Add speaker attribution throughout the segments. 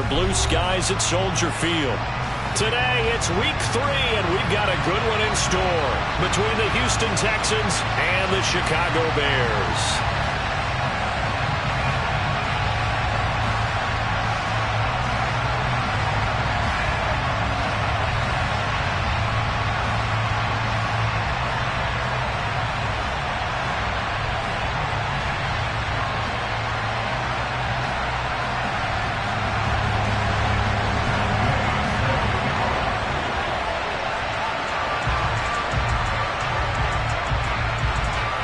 Speaker 1: under blue skies at Soldier Field. Today, it's week 3, and we've got a good one in store between the Houston Texans and the Chicago Bears.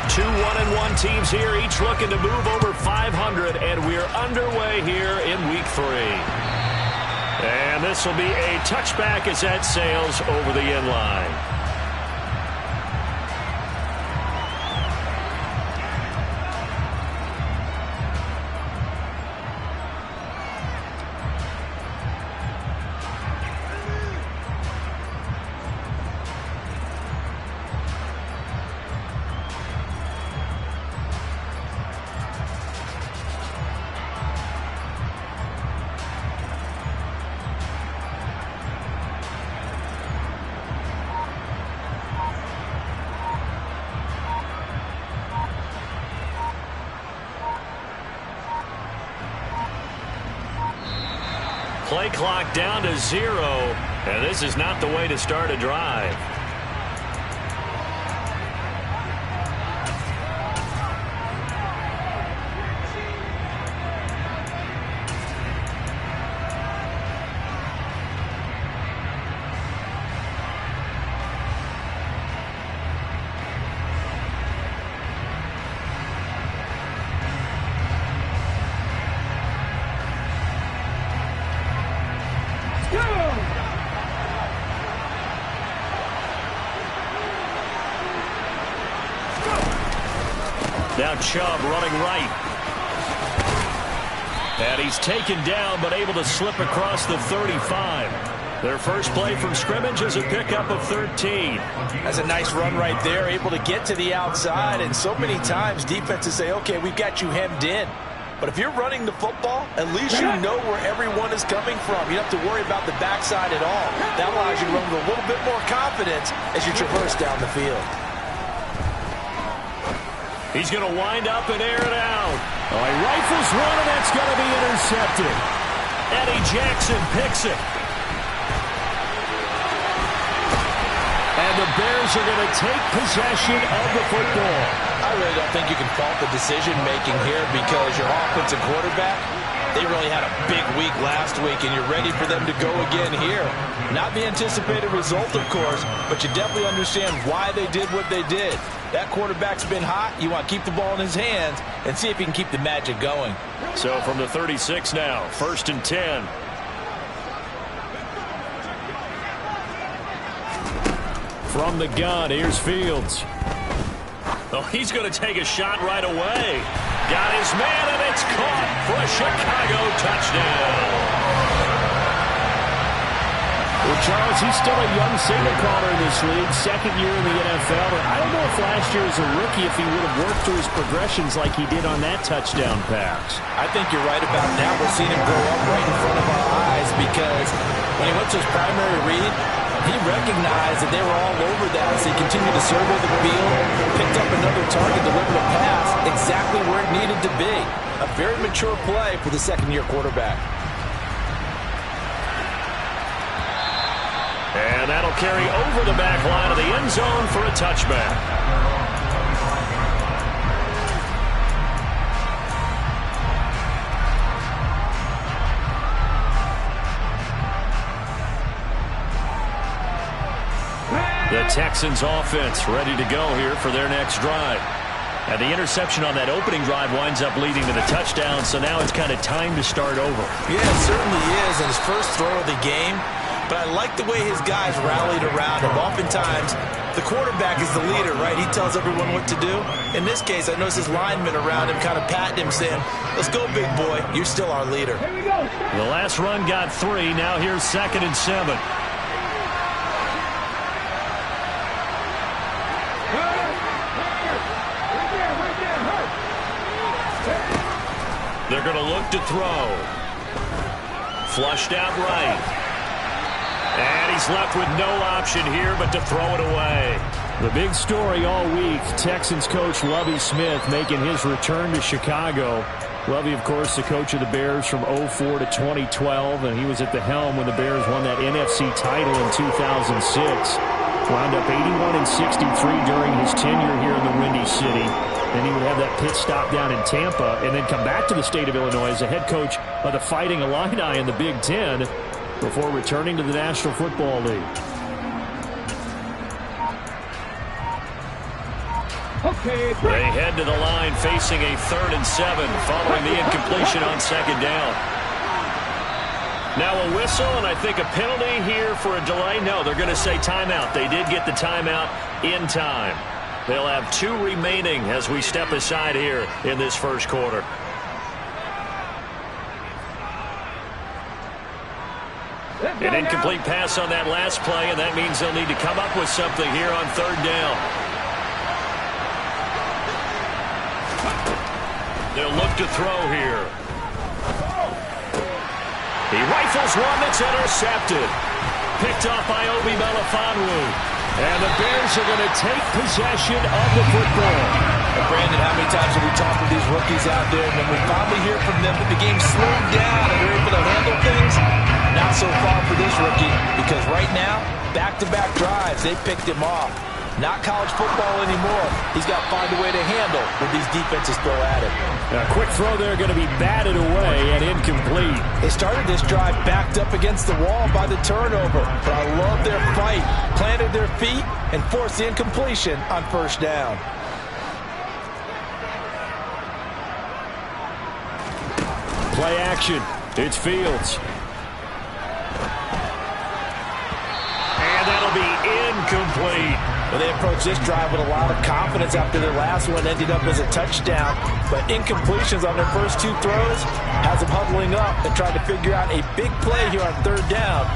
Speaker 1: Two 1-1 teams here, each looking to move over 500, and we're underway here in week 3. And this will be a touchback as that sails over the end line. Play clock down to 0, and this is not the way to start a drive. Now Chubb running right. And he's taken down, but able to slip across the 35. Their first play from scrimmage is a pickup of 13.
Speaker 2: That's a nice run right there, able to get to the outside. And so many times defenses say, okay, we've got you hemmed in. But if you're running the football, at least you know where everyone is coming from. You don't have to worry about the backside at all. That allows you to run with a little bit more confidence as you traverse down the field.
Speaker 1: He's going to wind up and air it out. Oh, he rifles one, and that's going to be intercepted. Eddie Jackson picks it. And the Bears are going to take possession of the football.
Speaker 2: I really don't think you can fault the decision-making here because your offensive quarterback, they really had a big week last week, and you're ready for them to go again here. Not the anticipated result, of course, but you definitely understand why they did what they did. That quarterback's been hot. You want to keep the ball in his hands and see if he can keep the magic going.
Speaker 1: So from the 36 now, 1st and 10. From the gun, here's Fields. Oh, he's going to take a shot right away. Got his man, and it's caught for a Chicago touchdown.
Speaker 3: Well, Charles, he's still a young signal caller in this league, second year in the NFL. But I don't know if last year as a rookie if he would have worked through his progressions like he did on that touchdown pass.
Speaker 2: I think you're right about that. We're seeing him grow up right in front of our eyes because when he went to his primary read, he recognized that they were all over that as he continued to survey the field, picked up another target, delivered a pass exactly where it needed to be. A very mature play for the second-year quarterback.
Speaker 1: And that'll carry over the back line of the end zone for a touchback. The Texans offense ready to go here for their next drive. And the interception on that opening drive winds up leading to the touchdown, so now it's kind of time to start over.
Speaker 2: Yeah, it certainly is, and his first throw of the game. But I like the way his guys rallied around him. Oftentimes, the quarterback is the leader, right? He tells everyone what to do. In this case, I noticed his linemen around him kind of patting him, saying, let's go, big boy. You're still our leader.
Speaker 1: The last run got 3. Now here's 2nd and 7. They're going to look to throw. flushed out right. And he's left with no option here but to throw it away.
Speaker 3: The big story all week, Texans coach Lovie Smith making his return to Chicago. Lovie, of course, the coach of the Bears from 2004 to 2012, and he was at the helm when the Bears won that NFC title in 2006. Wound up 81-63 during his tenure here in the Windy City. Then he would have that pit stop down in Tampa and then come back to the state of Illinois as the head coach of the Fighting Illini in the Big Ten before returning to the National Football League.
Speaker 1: They head to the line facing a 3rd and 7 following the incompletion on 2nd down. Now a whistle and I think a penalty here for a delay. No, they're going to say timeout. They did get the timeout in time. They'll have 2 remaining as we step aside here in this first quarter. An incomplete pass on that last play, and that means they'll need to come up with something here on 3rd down. They'll look to throw here. He rifles one that's intercepted. Picked off by Obi Melifonwu. And the Bears are going to take possession of the football.
Speaker 2: Brandon, how many times have we talked with these rookies out there, and when we finally hear from them that the game slowed down and they're able to handle things? Not so far for this rookie, because right now, back-to-back drives, they picked him off. Not college football anymore. He's got to find a way to handle what these defenses throw at him.
Speaker 3: A quick throw there going to be batted away and incomplete.
Speaker 2: They started this drive backed up against the wall by the turnover, but I love their fight. Planted their feet and forced the incompletion on 1st down.
Speaker 3: Play action. It's Fields.
Speaker 1: And that'll be incomplete.
Speaker 2: Well, they approached this drive with a lot of confidence after their last one ended up as a touchdown. But incompletions on their first 2 throws has them huddling up and trying to figure out a big play here on 3rd down.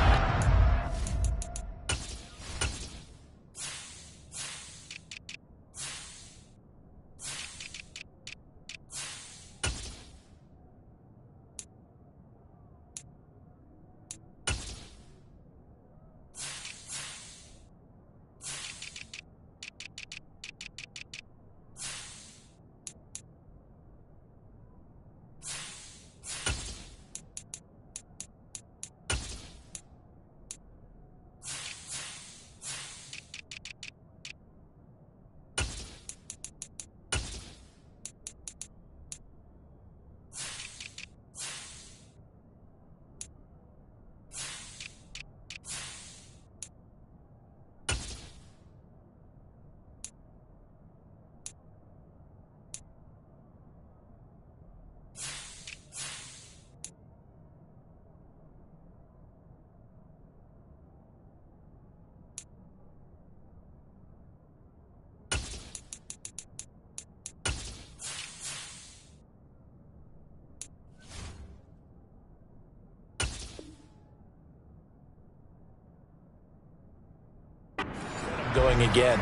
Speaker 2: Going again.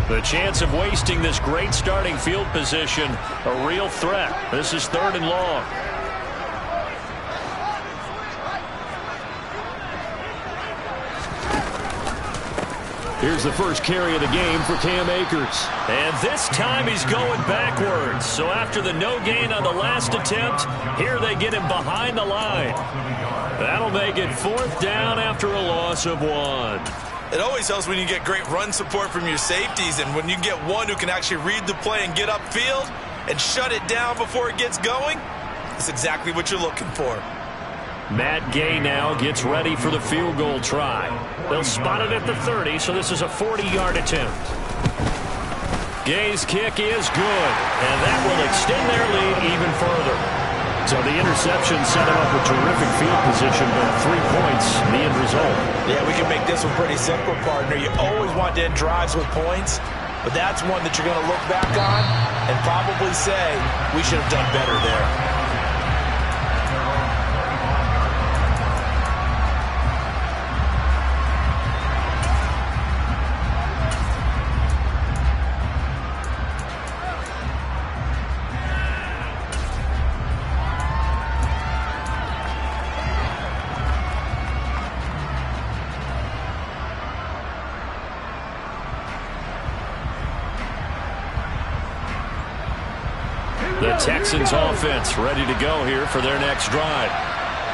Speaker 1: The chance of wasting this great starting field position, a real threat. This is 3rd and long.
Speaker 3: Here's the first carry of the game for Cam Akers.
Speaker 1: And this time he's going backwards. So after the no gain on the last attempt, here they get him behind the line. That'll make it 4th down after a loss of 1.
Speaker 4: It always helps when you get great run support from your safeties, and when you get one who can actually read the play and get upfield and shut it down before it gets going, that's exactly what you're looking for.
Speaker 1: Matt Gay now gets ready for the field goal try. They'll spot it at the 30, so this is a 40-yard attempt. Gay's kick is good, and that will extend their lead even further. So the interception set him up with terrific field position, but 3 points, the end result.
Speaker 2: Yeah, we can make this one pretty simple, partner. You always want to end drives with points, but that's one that you're going to look back on and probably say, we should have done better there.
Speaker 1: The Texans offense ready to go here for their next drive.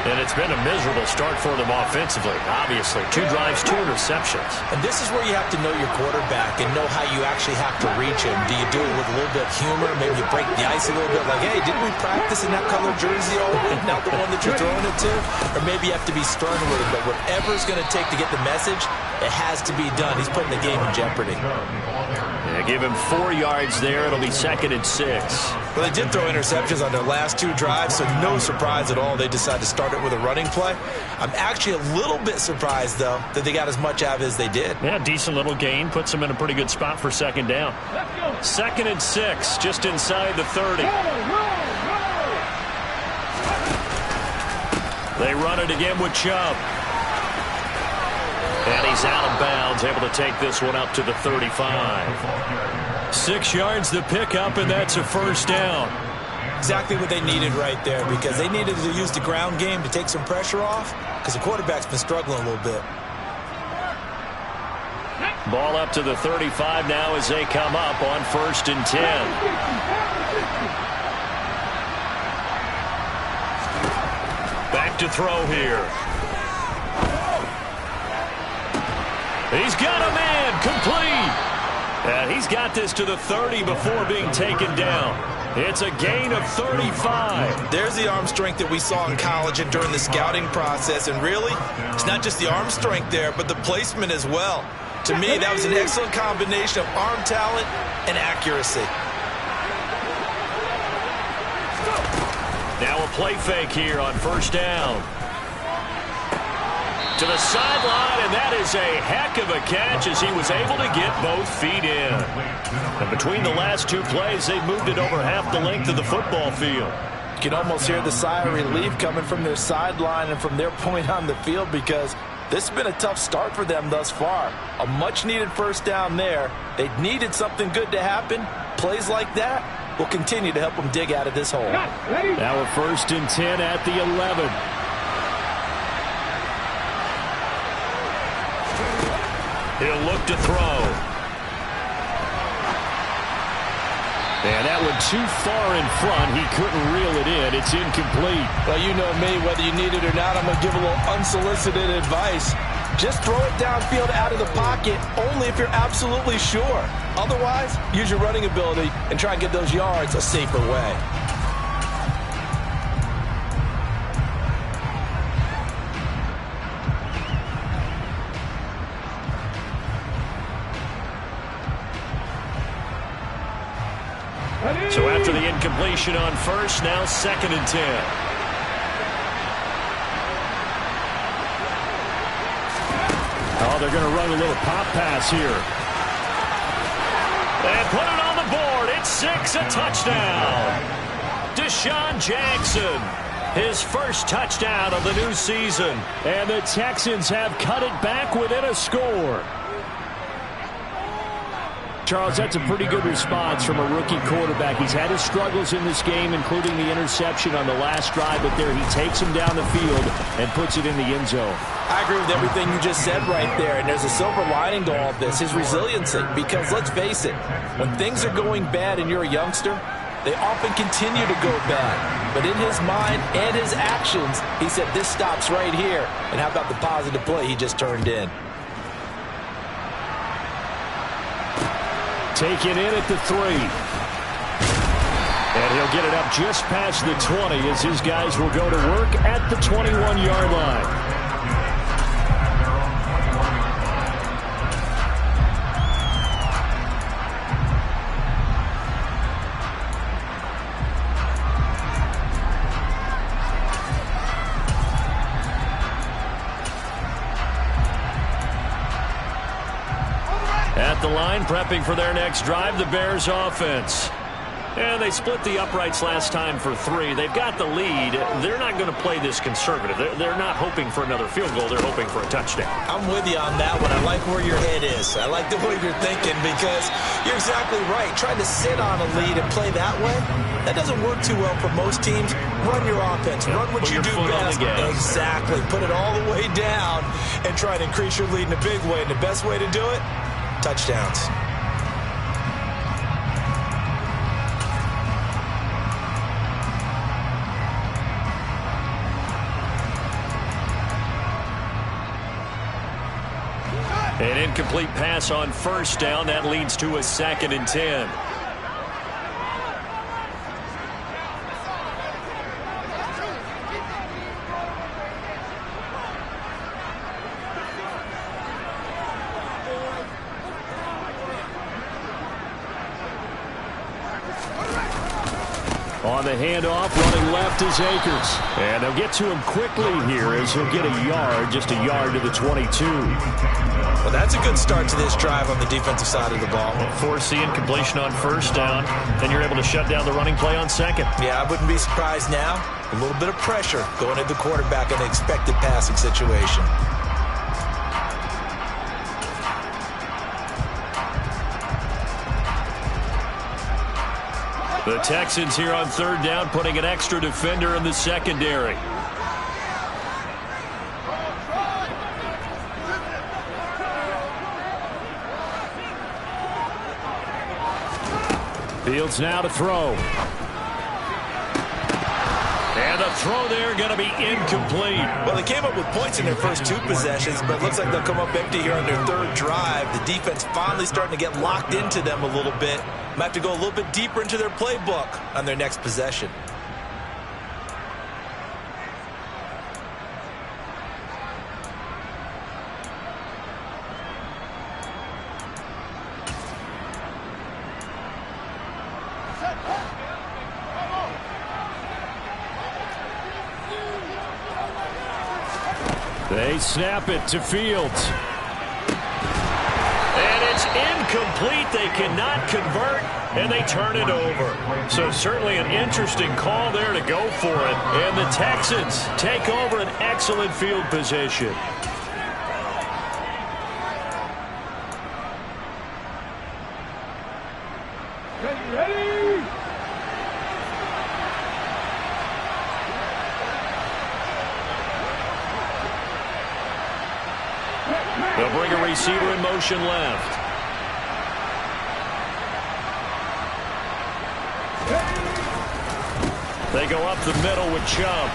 Speaker 1: And it's been a miserable start for them offensively, obviously. 2 drives, 2 interceptions.
Speaker 2: And this is where you have to know your quarterback and know how you actually have to reach him. Do you do it with a little bit of humor? Maybe you break the ice a little bit like, hey, didn't we practice in that color jersey already? Not the one that you're throwing it to? Or maybe you have to be stern with him. But whatever it's going to take to get the message, it has to be done. He's putting the game in jeopardy.
Speaker 1: Yeah, give him 4 yards there. It'll be 2nd and 6.
Speaker 4: Well, they did throw interceptions on their last 2 drives, so no surprise at all they decided to start it with a running play. I'm actually a little bit surprised, though, that they got as much out of it as they did.
Speaker 1: Yeah, decent little gain. Puts them in a pretty good spot for 2nd down. 2nd and 6, just inside the 30. They run it again with Chubb. And he's out of bounds, able to take this one up to the 35. 6 yards to pick up, and that's a 1st down.
Speaker 2: Exactly what they needed right there, because they needed to use the ground game to take some pressure off, because the quarterback's been struggling a little bit.
Speaker 1: Ball up to the 35 now as they come up on 1st and 10. Back to throw here. He's got a man, complete. And he's got this to the 30 before being taken down. It's a gain of 35.
Speaker 4: There's the arm strength that we saw in college and during the scouting process. And really, it's not just the arm strength there, but the placement as well. To me, that was an excellent combination of arm talent and accuracy.
Speaker 1: Now a play fake here on 1st down. To the sideline, and that is a heck of a catch as he was able to get both feet in. And between the last 2 plays, they've moved it over half the length of the football field.
Speaker 2: You can almost hear the sigh of relief coming from their sideline and from their point on the field, because this has been a tough start for them thus far. A much-needed 1st down there. They needed something good to happen. Plays like that will continue to help them dig out of this hole.
Speaker 3: Now a 1st and 10 at the 11.
Speaker 1: He'll look to throw. And that one too far in front. He couldn't reel it in. It's incomplete.
Speaker 2: Well, you know me, whether you need it or not, I'm going to give a little unsolicited advice. Just throw it downfield out of the pocket only if you're absolutely sure. Otherwise, use your running ability and try and get those yards a safer way.
Speaker 1: So after the incompletion on 1st, now 2nd and 10.
Speaker 3: Oh, they're going to run a little pop pass here.
Speaker 1: And put it on the board. It's 6, a touchdown. Deshaun Jackson, his 1st touchdown of the new season.
Speaker 3: And the Texans have cut it back within a score. Charles, that's a pretty good response from a rookie quarterback. He's had his struggles in this game, including the interception on the last drive, but there he takes him down the field and puts it in the end zone.
Speaker 2: I agree with everything you just said right there, and there's a silver lining to all of this, his resiliency, because let's face it, when things are going bad and you're a youngster, they often continue to go bad. But in his mind and his actions, he said this stops right here. And how about the positive play he just turned in?
Speaker 3: Taken in at the 3. And he'll get it up just past the 20 as his guys will go to work at the 21-yard line. At the line, prepping for their next drive, the Bears offense. And they split the uprights last time for 3. They've got the lead. They're not going to play this conservative. They're not hoping for another field goal. They're hoping for a touchdown.
Speaker 2: I'm with you on that one. I like where your head is. I like the way you're thinking, because you're exactly right. Trying to sit on a lead and play that way, that doesn't work too well for most teams. Run your offense. Run what you do best. Exactly. Put it all the way down and try to increase your lead in a big way. And the best way to do it, touchdowns.
Speaker 1: An incomplete pass on first down. That leads to a 2nd and 10.
Speaker 3: On the handoff, running left is Akers. And they'll get to him quickly here as he'll get a yard, just a yard to the 22.
Speaker 4: Well, that's a good start to this drive on the defensive side of the ball.
Speaker 1: Force the incompletion on first down, then you're able to shut down the running play on second.
Speaker 4: Yeah, I wouldn't be surprised now. A little bit of pressure going at the quarterback in an expected passing situation.
Speaker 1: The Texans here on 3rd down, putting an extra defender in the secondary.
Speaker 3: Fields now to throw.
Speaker 1: And the throw there going to be incomplete.
Speaker 4: Well, they came up with points in their first 2 possessions, but it looks like they'll come up empty here on their 3rd drive. The defense finally starting to get locked into them a little bit. Might have to go a little bit deeper into their playbook on their next possession.
Speaker 3: They snap it to Fields.
Speaker 1: And it's incomplete. They cannot convert, and they turn it over. So certainly an interesting call there to go for it. And the Texans take over an excellent field position. They'll bring a receiver in motion left. They go up the middle with Chubb.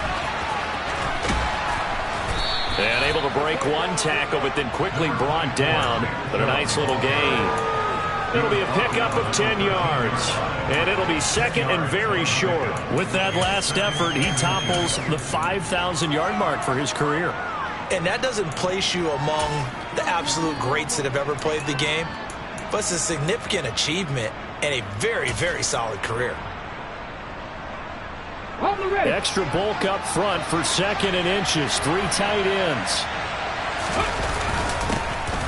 Speaker 1: And able to break one tackle, but then quickly brought down. But a nice little gain. It'll be a pickup of 10 yards. And it'll be 2nd and very short. With that last effort, he topples the 5,000-yard mark for his career.
Speaker 4: And that doesn't place you among the absolute greats that have ever played the game, but it's a significant achievement and a very, very solid career.
Speaker 3: Extra bulk up front for 2nd and inches. 3 tight ends.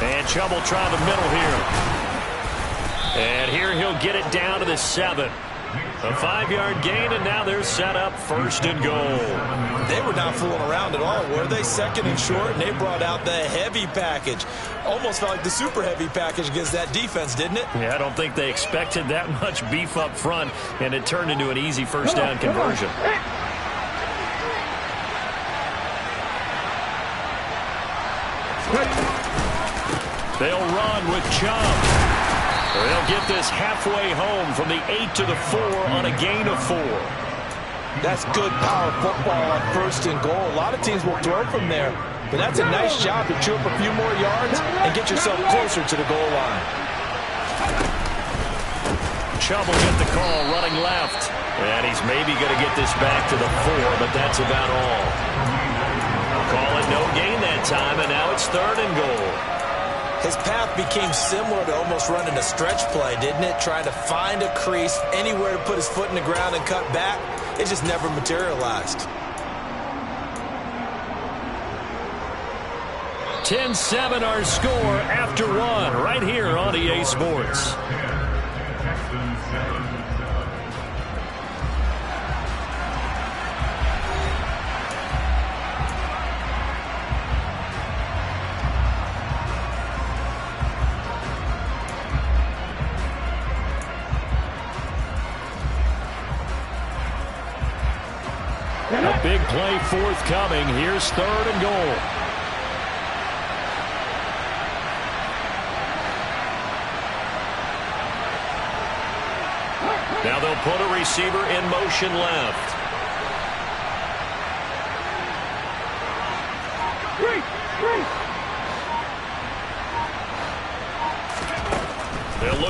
Speaker 1: And Chubb will try the middle here. And here he'll get it down to the 7. A 5-yard gain, and now they're set up 1st and goal.
Speaker 4: They were not fooling around at all, were they? 2nd and short, and they brought out the heavy package. Almost felt like the super heavy package against that defense, didn't it?
Speaker 1: Yeah, I don't think they expected that much beef up front, and it turned into an easy 1st down conversion. They'll run with Chubb. They'll get this halfway home from the 8 to the 4 on a gain of 4.
Speaker 4: That's good power football on 1st and goal. A lot of teams will throw from there, but that's a nice job to chew up a few more yards and get yourself closer to the goal line.
Speaker 1: Chubb will get the call running left. And he's maybe going to get this back to the 4, but that's about all. Call it no gain that time, and now it's 3rd and goal.
Speaker 4: His path became similar to almost running a stretch play, didn't it? Trying to find a crease, anywhere to put his foot in the ground and cut back. It just never materialized.
Speaker 1: 10-7 our score after 1 right here on EA Sports. A big play forthcoming. Here's 3rd and goal. Now they'll put a receiver in motion left.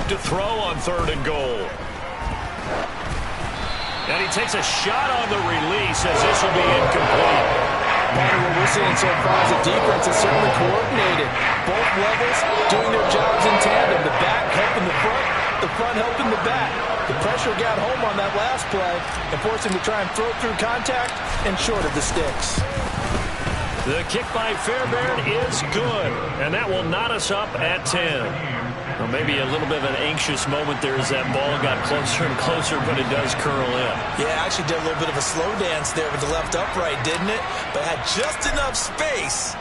Speaker 1: back to throw on 3rd and goal. And he takes a shot on the release as this will be incomplete.
Speaker 2: What we're seeing so far is the defense is certainly coordinated. Both levels doing their jobs in tandem. The back helping the front helping the back. The pressure got home on that last play and forced him to try and throw through contact and short of the sticks.
Speaker 1: The kick by Fairbairn is good, and that will knot us up at 10. Well, maybe a little bit of an anxious moment there as that ball got closer and closer, but it does curl in.
Speaker 4: Yeah, actually did a little bit of a slow dance there with the left upright, didn't it? But had just enough space,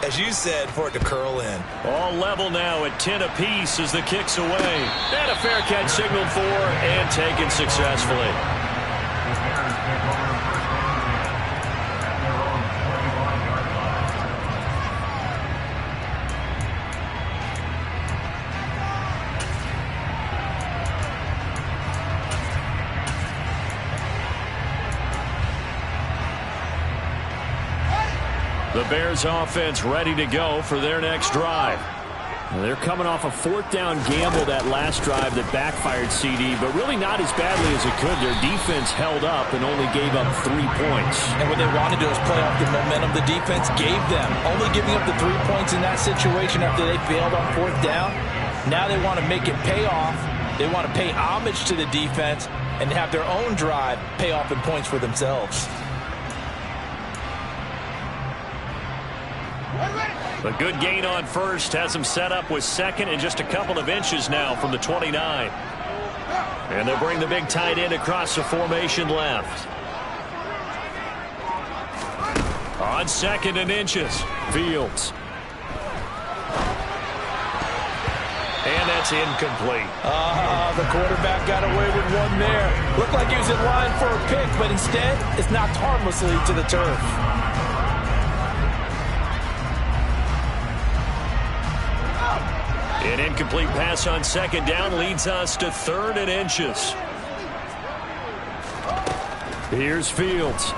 Speaker 4: as you said, for it to curl in.
Speaker 1: All level now at 10 apiece as the kick's away. And a fair catch signaled for and taken successfully. The Bears offense ready to go for their next drive. They're coming off a 4th down gamble that last drive that backfired CD, but really not as badly as it could. Their defense held up and only gave up 3 points.
Speaker 2: And what they wanted to do is play off the momentum the defense gave them. Only giving up the 3 points in that situation after they failed on 4th down. Now they want to make it pay off. They want to pay homage to the defense and have their own drive pay off in points for themselves.
Speaker 1: A good gain on first has them set up with 2nd and just a couple of inches now from the 29. And they'll bring the big tight end across the formation left. On 2nd and inches, Fields. And that's incomplete.
Speaker 2: The quarterback got away with one there. Looked like he was in line for a pick, but instead it's knocked harmlessly to the turf.
Speaker 1: An incomplete pass on 2nd down leads us to 3rd and inches. Here's Fields.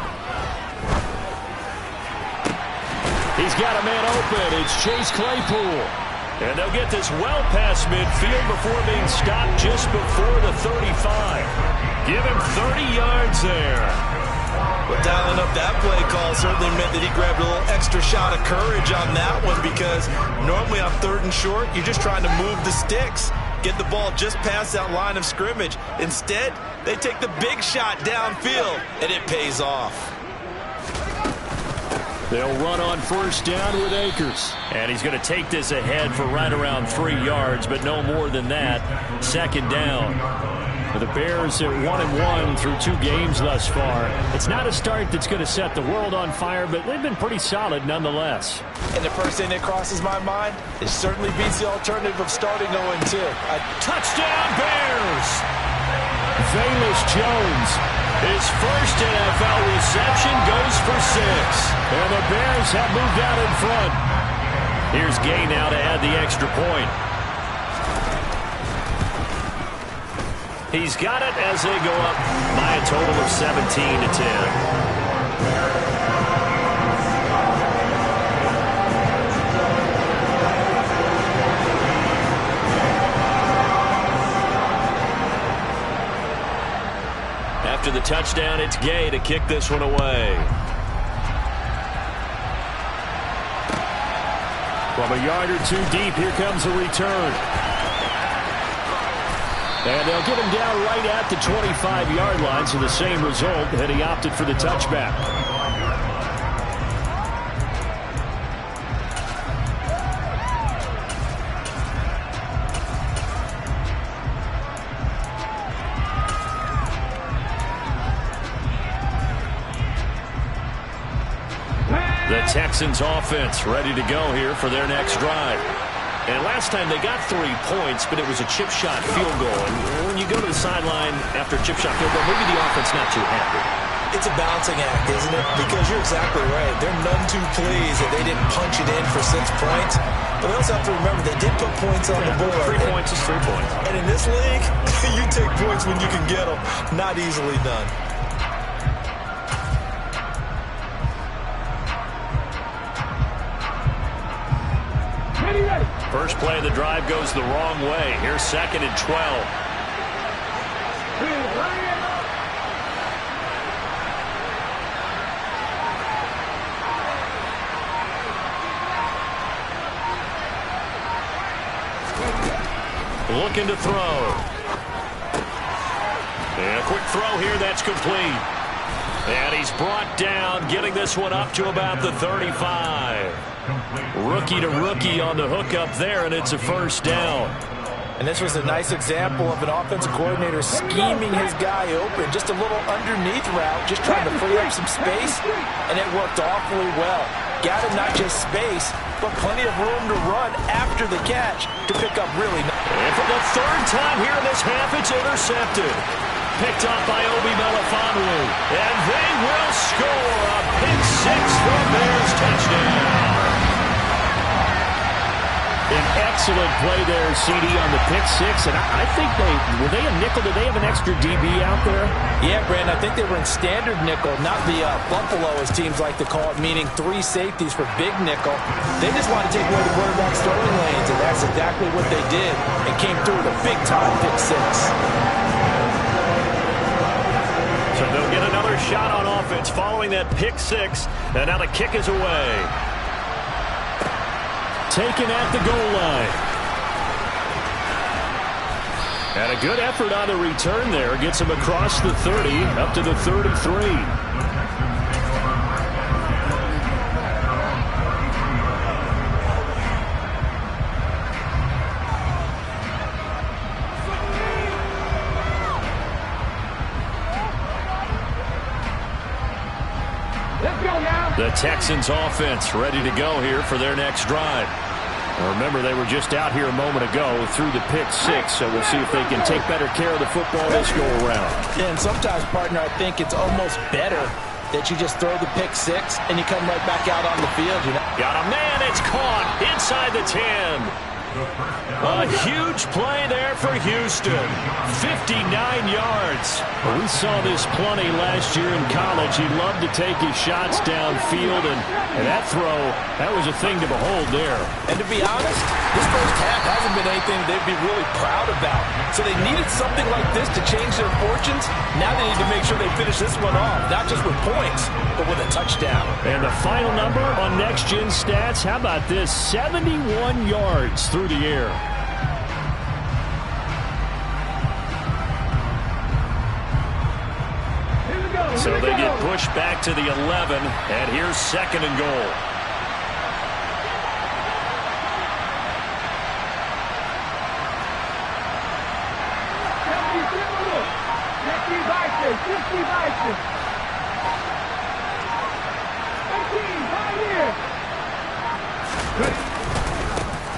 Speaker 1: He's got a man open. It's Chase Claypool. And they'll get this well past midfield before being stopped just before the 35. Give him 30 yards there.
Speaker 4: But dialing up that play call certainly meant that he grabbed a little extra shot of courage on that one, because normally on 3rd and short, you're just trying to move the sticks, get the ball just past that line of scrimmage. Instead, they take the big shot downfield, and it pays off.
Speaker 1: They'll run on 1st down with Akers. And he's going to take this ahead for right around 3 yards, but no more than that. 2nd down. The Bears at 1-1 through 2 games thus far. It's not a start that's going to set the world on fire, but they've been pretty solid nonetheless.
Speaker 2: And the first thing that crosses my mind, it certainly beats the alternative of starting 0-2.
Speaker 1: Touchdown Bears! Velus Jones, his first NFL reception, goes for 6. And the Bears have moved out in front. Here's Gay now to add the extra point. He's got it as they go up by a total of 17-10. After the touchdown, it's Gay to kick this one away. From a yard or 2 deep, here comes a return. And they'll get him down right at the 25-yard line, so the same result, and he opted for the touchback. The Texans offense ready to go here for their next drive. And last time they got 3 points, but it was a chip shot field goal. And when you go to the sideline after a chip shot field goal, maybe the offense not too happy.
Speaker 4: It's a balancing act, isn't it? Because you're exactly right. They're none too pleased that they didn't punch it in for 6 points. But they also have to remember they did put points on the board.
Speaker 1: 3 points is 3 points.
Speaker 4: And in this league, you take points when you can get them. Not easily done.
Speaker 1: First play of the drive goes the wrong way. Here's 2nd and 12. Looking to throw. And a quick throw here, that's complete. And he's brought down, getting this one up to about the 35. Rookie to rookie on the hook up there, and it's a first down.
Speaker 2: And this was a nice example of an offensive coordinator scheming his guy open. Just a little underneath route, just trying to free up some space, and it worked awfully well. Got him not just space, but plenty of room to run after the catch to pick up really nice.
Speaker 1: And for the 3rd time here in this half, it's intercepted. Picked up by Obi Melifonwu. And they will score a pick 6 for a Bears touchdown.
Speaker 3: An excellent play there, CD, on the pick 6. And I think were they a nickel? Did they have an extra DB out there?
Speaker 2: Yeah, Brandon, I think they were in standard nickel, not the buffalo, as teams like to call it, meaning 3 safeties for big nickel. They just wanted to take away the quarterback's throwing lanes, and that's exactly what they did, and came through with a big-time pick 6.
Speaker 1: So they'll get another shot on offense following that pick 6, and now the kick is away.
Speaker 3: Taken at the goal line. And a good effort on the return there. Gets him across the 30, up to the 33. The Texans offense ready to go here for their next drive. Remember, they were just out here a moment ago through the pick 6, so we'll see if they can take better care of the football this go-around.
Speaker 2: Yeah, and sometimes, partner, I think it's almost better that you just throw the pick 6 and you come right back out on the field. You know?
Speaker 1: Got a man, it's caught inside the 10. A huge play there for Houston. 59 yards.
Speaker 3: Well, we saw this plenty last year in college. He loved to take his shots downfield, and that throw, that was a thing to behold there.
Speaker 2: And to be honest, this first half hasn't been anything they'd be really proud about. So they needed something like this to change their fortunes. Now they need to make sure they finish this one off, not just with points, but with a touchdown.
Speaker 3: And the final number on Next Gen Stats, how about this? 71 yards through the air.
Speaker 1: So they get pushed back to the 11, and here's 2nd and goal.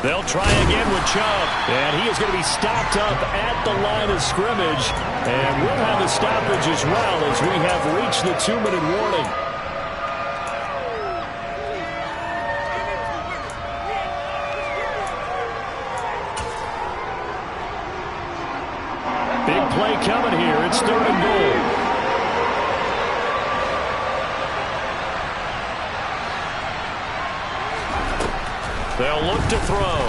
Speaker 1: They'll try again with Chubb.
Speaker 3: And he is going to be stopped up at the line of scrimmage. And we'll have a stoppage as well as we have reached the 2-minute warning. Big play coming here. It's 3rd and goal.
Speaker 1: They'll look to throw.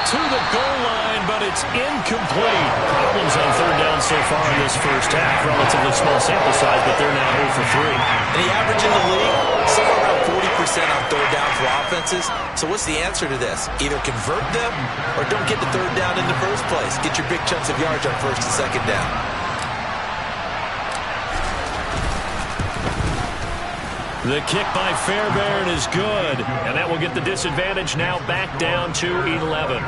Speaker 1: To the goal line, but it's incomplete. Problems on 3rd down so far in this first half. Relatively small sample size, but they're now 0 for 3.
Speaker 4: And the average in the league, somewhere around 40% on 3rd down for offenses. So what's the answer to this? Either convert them or don't get the 3rd down in the first place. Get your big chunks of yards on 1st and 2nd down.
Speaker 1: The kick by Fairbairn is good, and that will get the disadvantage now back down to 11.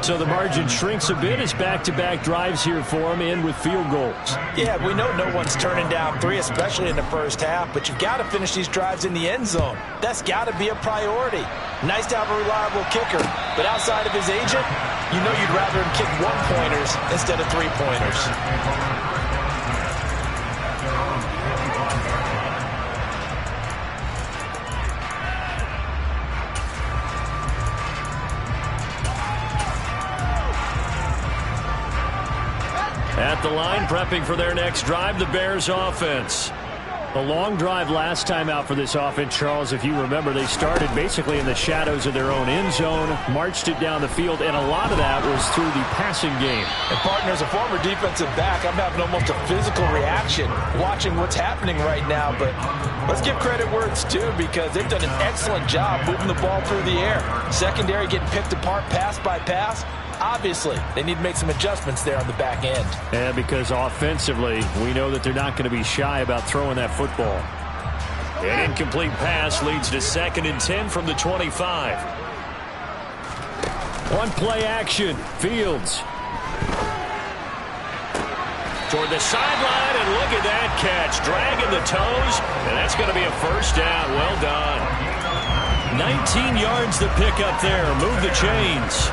Speaker 3: So the margin shrinks a bit as back-to-back drives here for him, in with field goals.
Speaker 2: Yeah, we know no one's turning down 3, especially in the first half, but you've got to finish these drives in the end zone. That's got to be a priority. Nice to have a reliable kicker, but outside of his agent, you know you'd rather him kick 1-pointers instead of 3-pointers.
Speaker 1: At the line, prepping for their next drive, the Bears offense.
Speaker 3: The long drive last time out for this offense, Charles, if you remember, they started basically in the shadows of their own end zone, marched it down the field, and a lot of that was through the passing game.
Speaker 2: And, partner, as a former defensive back, I'm having almost a physical reaction watching what's happening right now. But let's give credit where it's due, because they've done an excellent job moving the ball through the air. Secondary getting picked apart pass by pass. Obviously, they need to make some adjustments there on the back end.
Speaker 3: Yeah, because offensively, we know that they're not going to be shy about throwing that football.
Speaker 1: An incomplete pass leads to 2nd and 10 from the 25.
Speaker 3: One play action. Fields.
Speaker 1: Toward the sideline, and look at that catch. Dragging the toes, and that's going to be a first down. Well done. 19 yards to pick up there. Move the chains.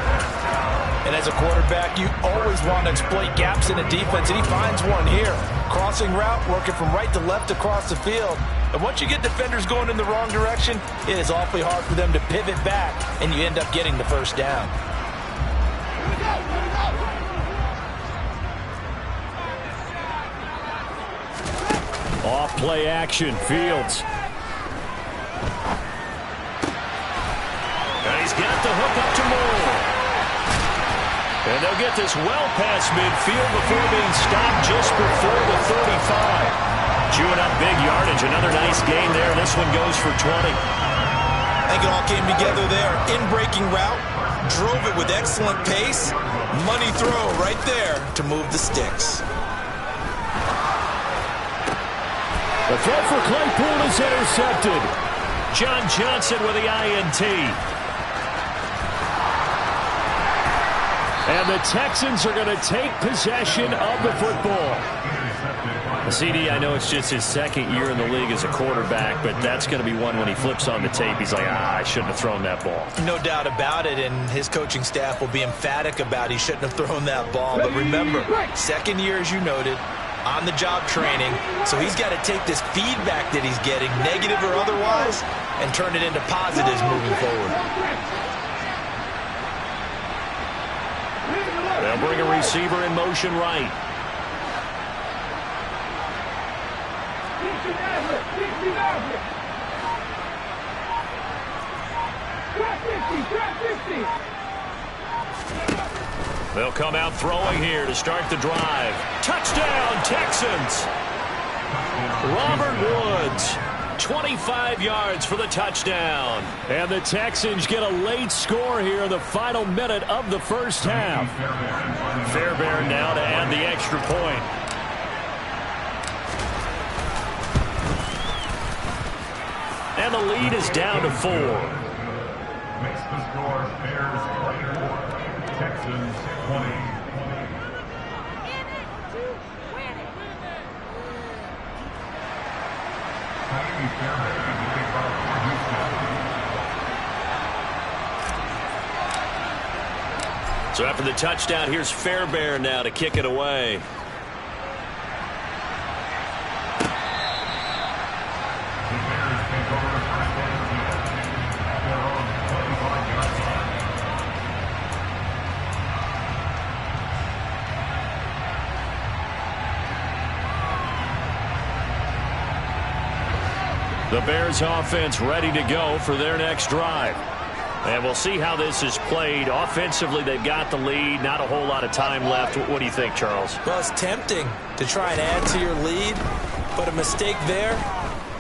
Speaker 2: And as a quarterback, you always want to exploit gaps in the defense, and he finds one here. Crossing route, working from right to left across the field. And once you get defenders going in the wrong direction, it is awfully hard for them to pivot back, and you end up getting the first down.
Speaker 3: Off play action. Fields.
Speaker 1: And he's got the hook up to Moore. And they'll get this well past midfield before being stopped just before the 35. Chewing up big yardage. Another nice gain there. This one goes for 20.
Speaker 4: I think it all came together there. In-breaking route. Drove it with excellent pace. Money throw right there to move the sticks.
Speaker 3: The throw for Claypool is intercepted.
Speaker 1: John Johnson with the INT.
Speaker 3: And the Texans are going to take possession of the football.
Speaker 1: CD, I know it's just his 2nd year in the league as a quarterback, but that's going to be one when he flips on the tape. He's like, I shouldn't have thrown that ball.
Speaker 4: No doubt about it, and his coaching staff will be emphatic about he shouldn't have thrown that ball. But remember, 2nd year, as you noted, on-the-job training, so he's got to take this feedback that he's getting, negative or otherwise, and turn it into positives moving forward.
Speaker 1: They'll bring a receiver in motion right. They'll come out throwing here to start the drive. Touchdown, Texans! Robert Woods, 25 yards for the touchdown.
Speaker 3: And the Texans get a late score here in the final minute of the first half.
Speaker 1: Fairbairn now to add the extra point. And the lead is down to 4.
Speaker 5: Makes the score Bears 24, Texans 20.
Speaker 1: So after the touchdown, here's Fairbairn now to kick it away. The Bears offense ready to go for their next drive. And we'll see how this is played. Offensively, they've got the lead. Not a whole lot of time left. What do you think, Charles?
Speaker 4: Well, it's tempting to try and add to your lead, but a mistake there,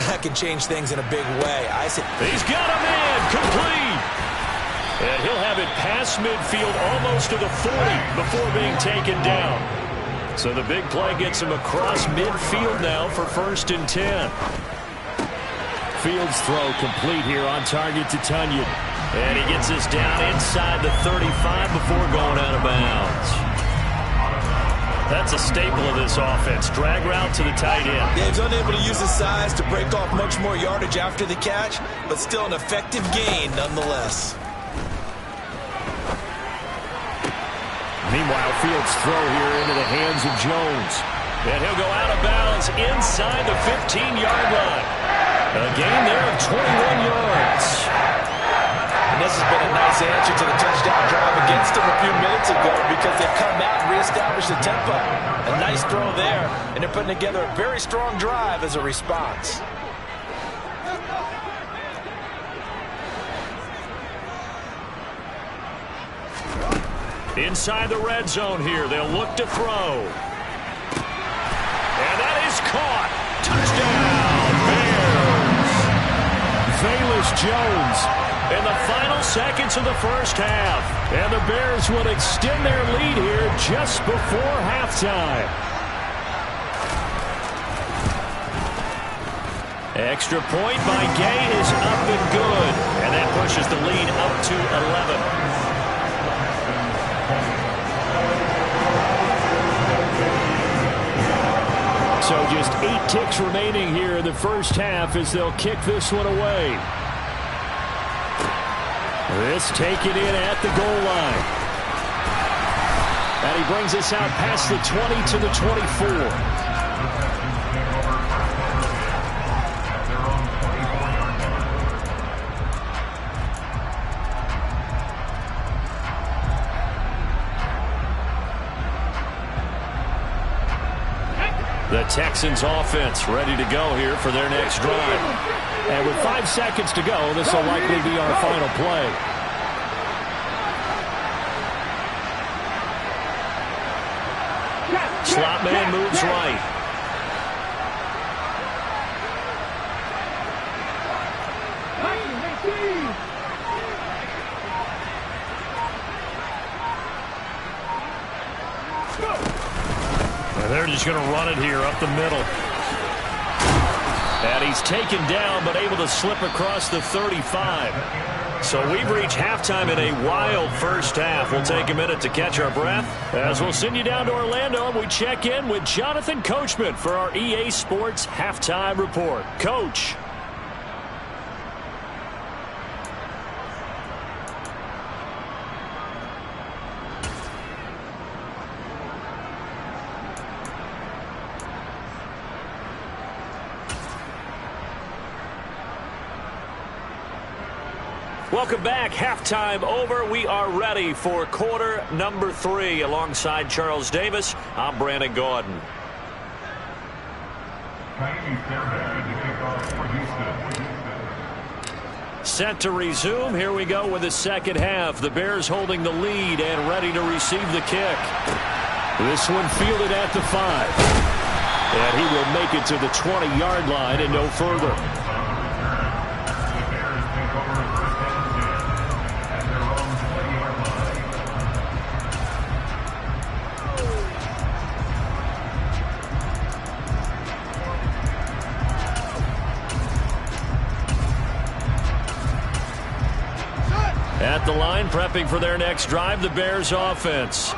Speaker 4: that could change things in a big way.
Speaker 1: He's got a man complete. And he'll have it past midfield almost to the 40 before being taken down. So the big play gets him across midfield now for 1st and 10.
Speaker 3: Fields throw complete here on target to Tunyon.
Speaker 1: And he gets this down inside the 35 before going out of bounds. That's a staple of this offense. Drag route to the tight end.
Speaker 4: Yeah, he's unable to use his size to break off much more yardage after the catch, but still an effective gain nonetheless.
Speaker 3: Meanwhile, Fields' throw here into the hands of Jones.
Speaker 1: And he'll go out of bounds inside the 15-yard line. A gain there of 21 yards.
Speaker 2: And this has been a nice answer to the touchdown drive against them a few minutes ago, because they've come out really reestablish the tempo. A nice throw there, and they're putting together a very strong drive as a response.
Speaker 1: Inside the red zone here, they'll look to throw. And that is caught. Touchdown, Bears. Velus Jones in the final seconds of the first half. And the Bears will extend their lead here just before halftime. Extra point by Gay is up and good. And that pushes the lead up to 11. So just 8 ticks remaining here in the first half as they'll kick this one away. This taken in at the goal line. And he brings us out past the 20 to the 24. The Texans offense ready to go here for their next drive. And with 5 seconds to go, this will likely be our final play. Slot man moves right. They're just going to run it here up the middle. And he's taken down, but able to slip across the 35. So we've reached halftime in a wild first half. We'll take a minute to catch our breath as we'll send you down to Orlando and we check in with Jonathan Coachman for our EA Sports Halftime Report. Coach. Welcome back. Halftime over. We are ready for quarter number 3. Alongside Charles Davis, I'm Brandon Gaudin. Set to resume. Here we go with the second half. The Bears holding the lead and ready to receive the kick. This one fielded at the 5. And he will make it to the 20-yard line and no further. At the line, prepping for their next drive, the Bears offense.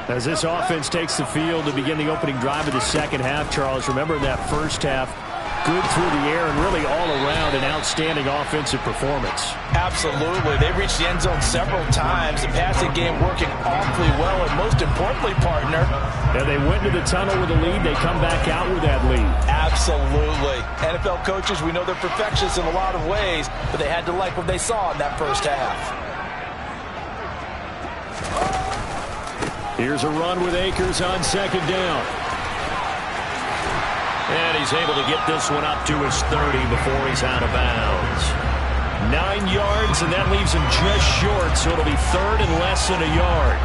Speaker 1: As this offense takes the field to begin the opening drive of the second half, Charles, remember that first half, good through the air and really all around an outstanding offensive performance.
Speaker 2: Absolutely. They reached the end zone several times. The passing game working awfully well, and most importantly, partner.
Speaker 3: And they went to the tunnel with a lead. They come back out with that lead. Absolutely.
Speaker 2: NFL coaches, we know they're perfectionists in a lot of ways, but they had to like what they saw in that first half.
Speaker 3: Here's a run with Akers on second down.
Speaker 1: And he's able to get this one up to his 30 before he's out of bounds. 9 yards, and that leaves him just short, so it'll be third and less than a yard.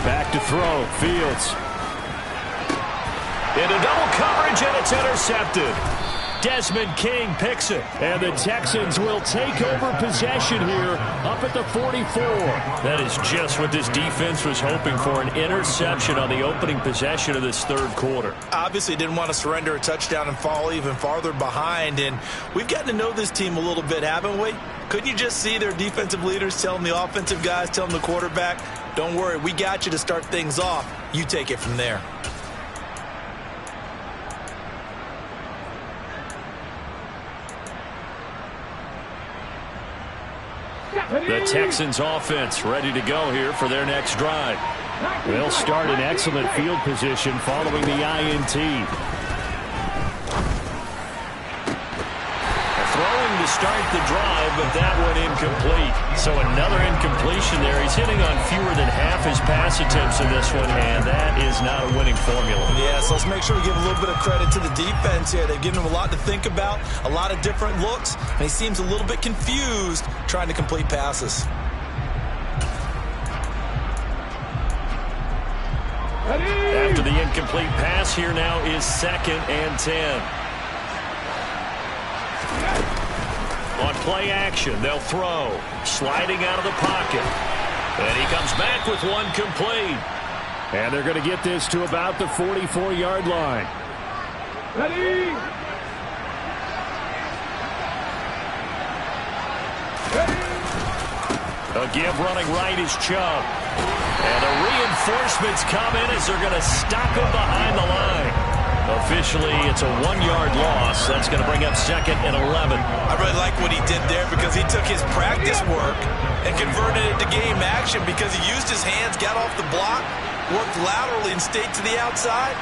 Speaker 3: Back to throw, Fields.
Speaker 1: Into double coverage, and it's intercepted. Desmond King picks it.
Speaker 3: And the Texans will take over possession here up at the 44.
Speaker 1: That is just what this defense was hoping for, an interception on the opening possession of this third quarter.
Speaker 4: Obviously didn't want to surrender a touchdown and fall even farther behind, and we've gotten to know this team a little bit, haven't we? Couldn't you just see their defensive leaders telling the offensive guys, telling the quarterback, don't worry, we got you to start things off. You take it from there.
Speaker 1: The Texans offense ready to go here for their next drive.
Speaker 3: They'll start in excellent field position following the INT. Throwing to start the drive, but that one incomplete. So another incompletion there. He's hitting on fewer than half his pass attempts in this one, and that is not a winning formula.
Speaker 4: Yeah, so let's make sure we give a little bit of credit to the defense here. They've given him a lot to think about, a lot of different looks, and he seems a little bit confused trying to complete passes.
Speaker 1: After the incomplete pass, here now is 2nd and 10. On play action, they'll throw. Sliding out of the pocket. And he comes back with one complete.
Speaker 3: And they're going to get this to about the 44-yard line.
Speaker 5: Ready?
Speaker 1: A give running right is Chubb. And the reinforcements come in as they're going to stop him behind the line. Officially, it's a 1-yard loss. That's going to bring up 2nd and 11.
Speaker 4: I really like what he did there because he took his practice work and converted it to game action because he used his hands, got off the block, worked laterally and stayed to the outside,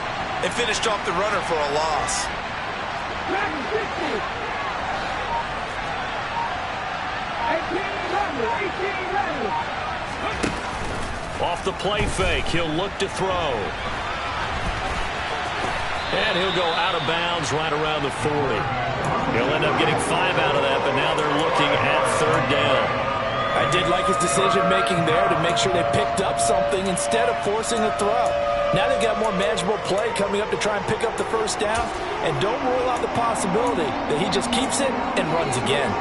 Speaker 4: and finished off the runner for a loss.
Speaker 1: Off the play fake, he'll look to throw. And he'll go out of bounds right around the 40. He'll end up getting 5 out of that, but now they're looking at 3rd down.
Speaker 2: I did like his decision-making there to make sure they picked up something instead of forcing a throw. Now they've got more manageable play coming up to try and pick up the 1st down, and don't rule out the possibility that he just keeps it and runs again.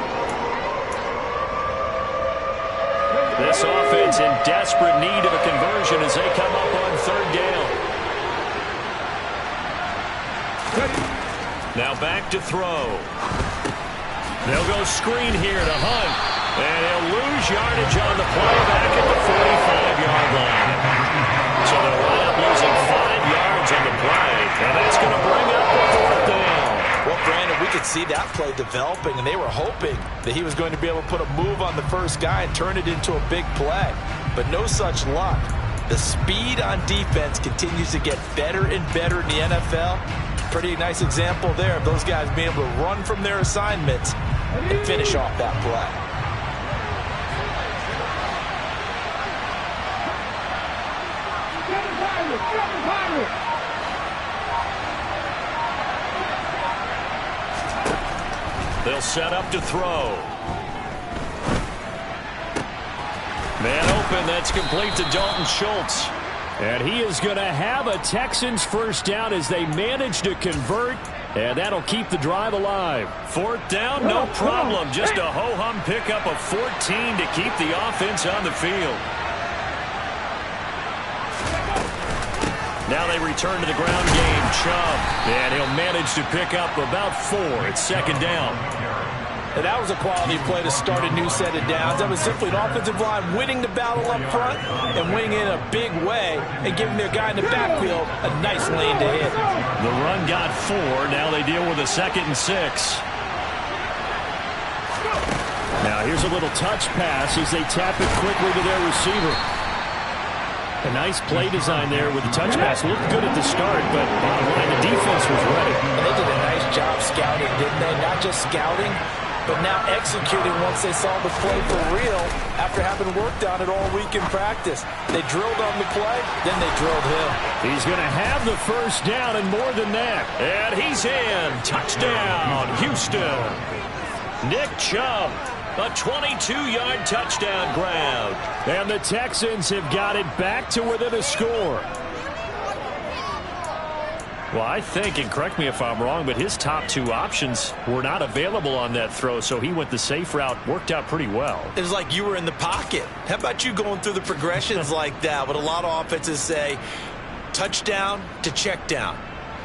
Speaker 1: This offense in desperate need of a conversion as they come up on 3rd down. Now back to throw. They'll go screen here to Hunt. And he'll lose yardage on the play back at the 45-yard line. So they'll wind up losing 5 yards on the play. And that's going to bring up the 4th down.
Speaker 4: Well, Brandon, we could see that play developing, and they were hoping that he was going to be able to put a move on the first guy and turn it into a big play. But no such luck. The speed on defense continues to get better and better in the NFL. Pretty nice example there of those guys being able to run from their assignments and finish off that play.
Speaker 1: They'll set up to throw. Man open, that's complete to Dalton Schultz.
Speaker 3: And he is going to have a Texans 1st down as they manage to convert, and that'll keep the drive alive.
Speaker 1: 4th down, no problem. Just a ho-hum pickup of 14 to keep the offense on the field. Now they return to the ground game. Chubb, and he'll manage to pick up about 4. It's 2nd down.
Speaker 2: And that was a quality play to start a new set of downs. That was simply an offensive line winning the battle up front and winning in a big way and giving their guy in the backfield a nice lane to hit.
Speaker 1: The run got 4. Now they deal with a 2nd and 6.
Speaker 3: Now here's a little touch pass as they tap it quickly to their receiver. A nice play design there with the touch pass. Looked good at the start, but bottom line, the defense was ready.
Speaker 2: And they did a nice job scouting, didn't they? Not just scouting, but now executing once they saw the play for real after having worked on it all week in practice. They drilled on the play, then they drilled him.
Speaker 3: He's going to have the 1st down and more than that.
Speaker 1: And he's in. Touchdown, Houston. Nick Chubb. A 22-yard touchdown grab.
Speaker 3: And the Texans have got it back to within a score.
Speaker 1: Well, I think, and correct me if I'm wrong, but his top 2 options were not available on that throw, so he went the safe route. Worked out pretty well.
Speaker 4: It was like you were in the pocket. How about you going through the progressions like that? What a lot of offenses say, touchdown to check down.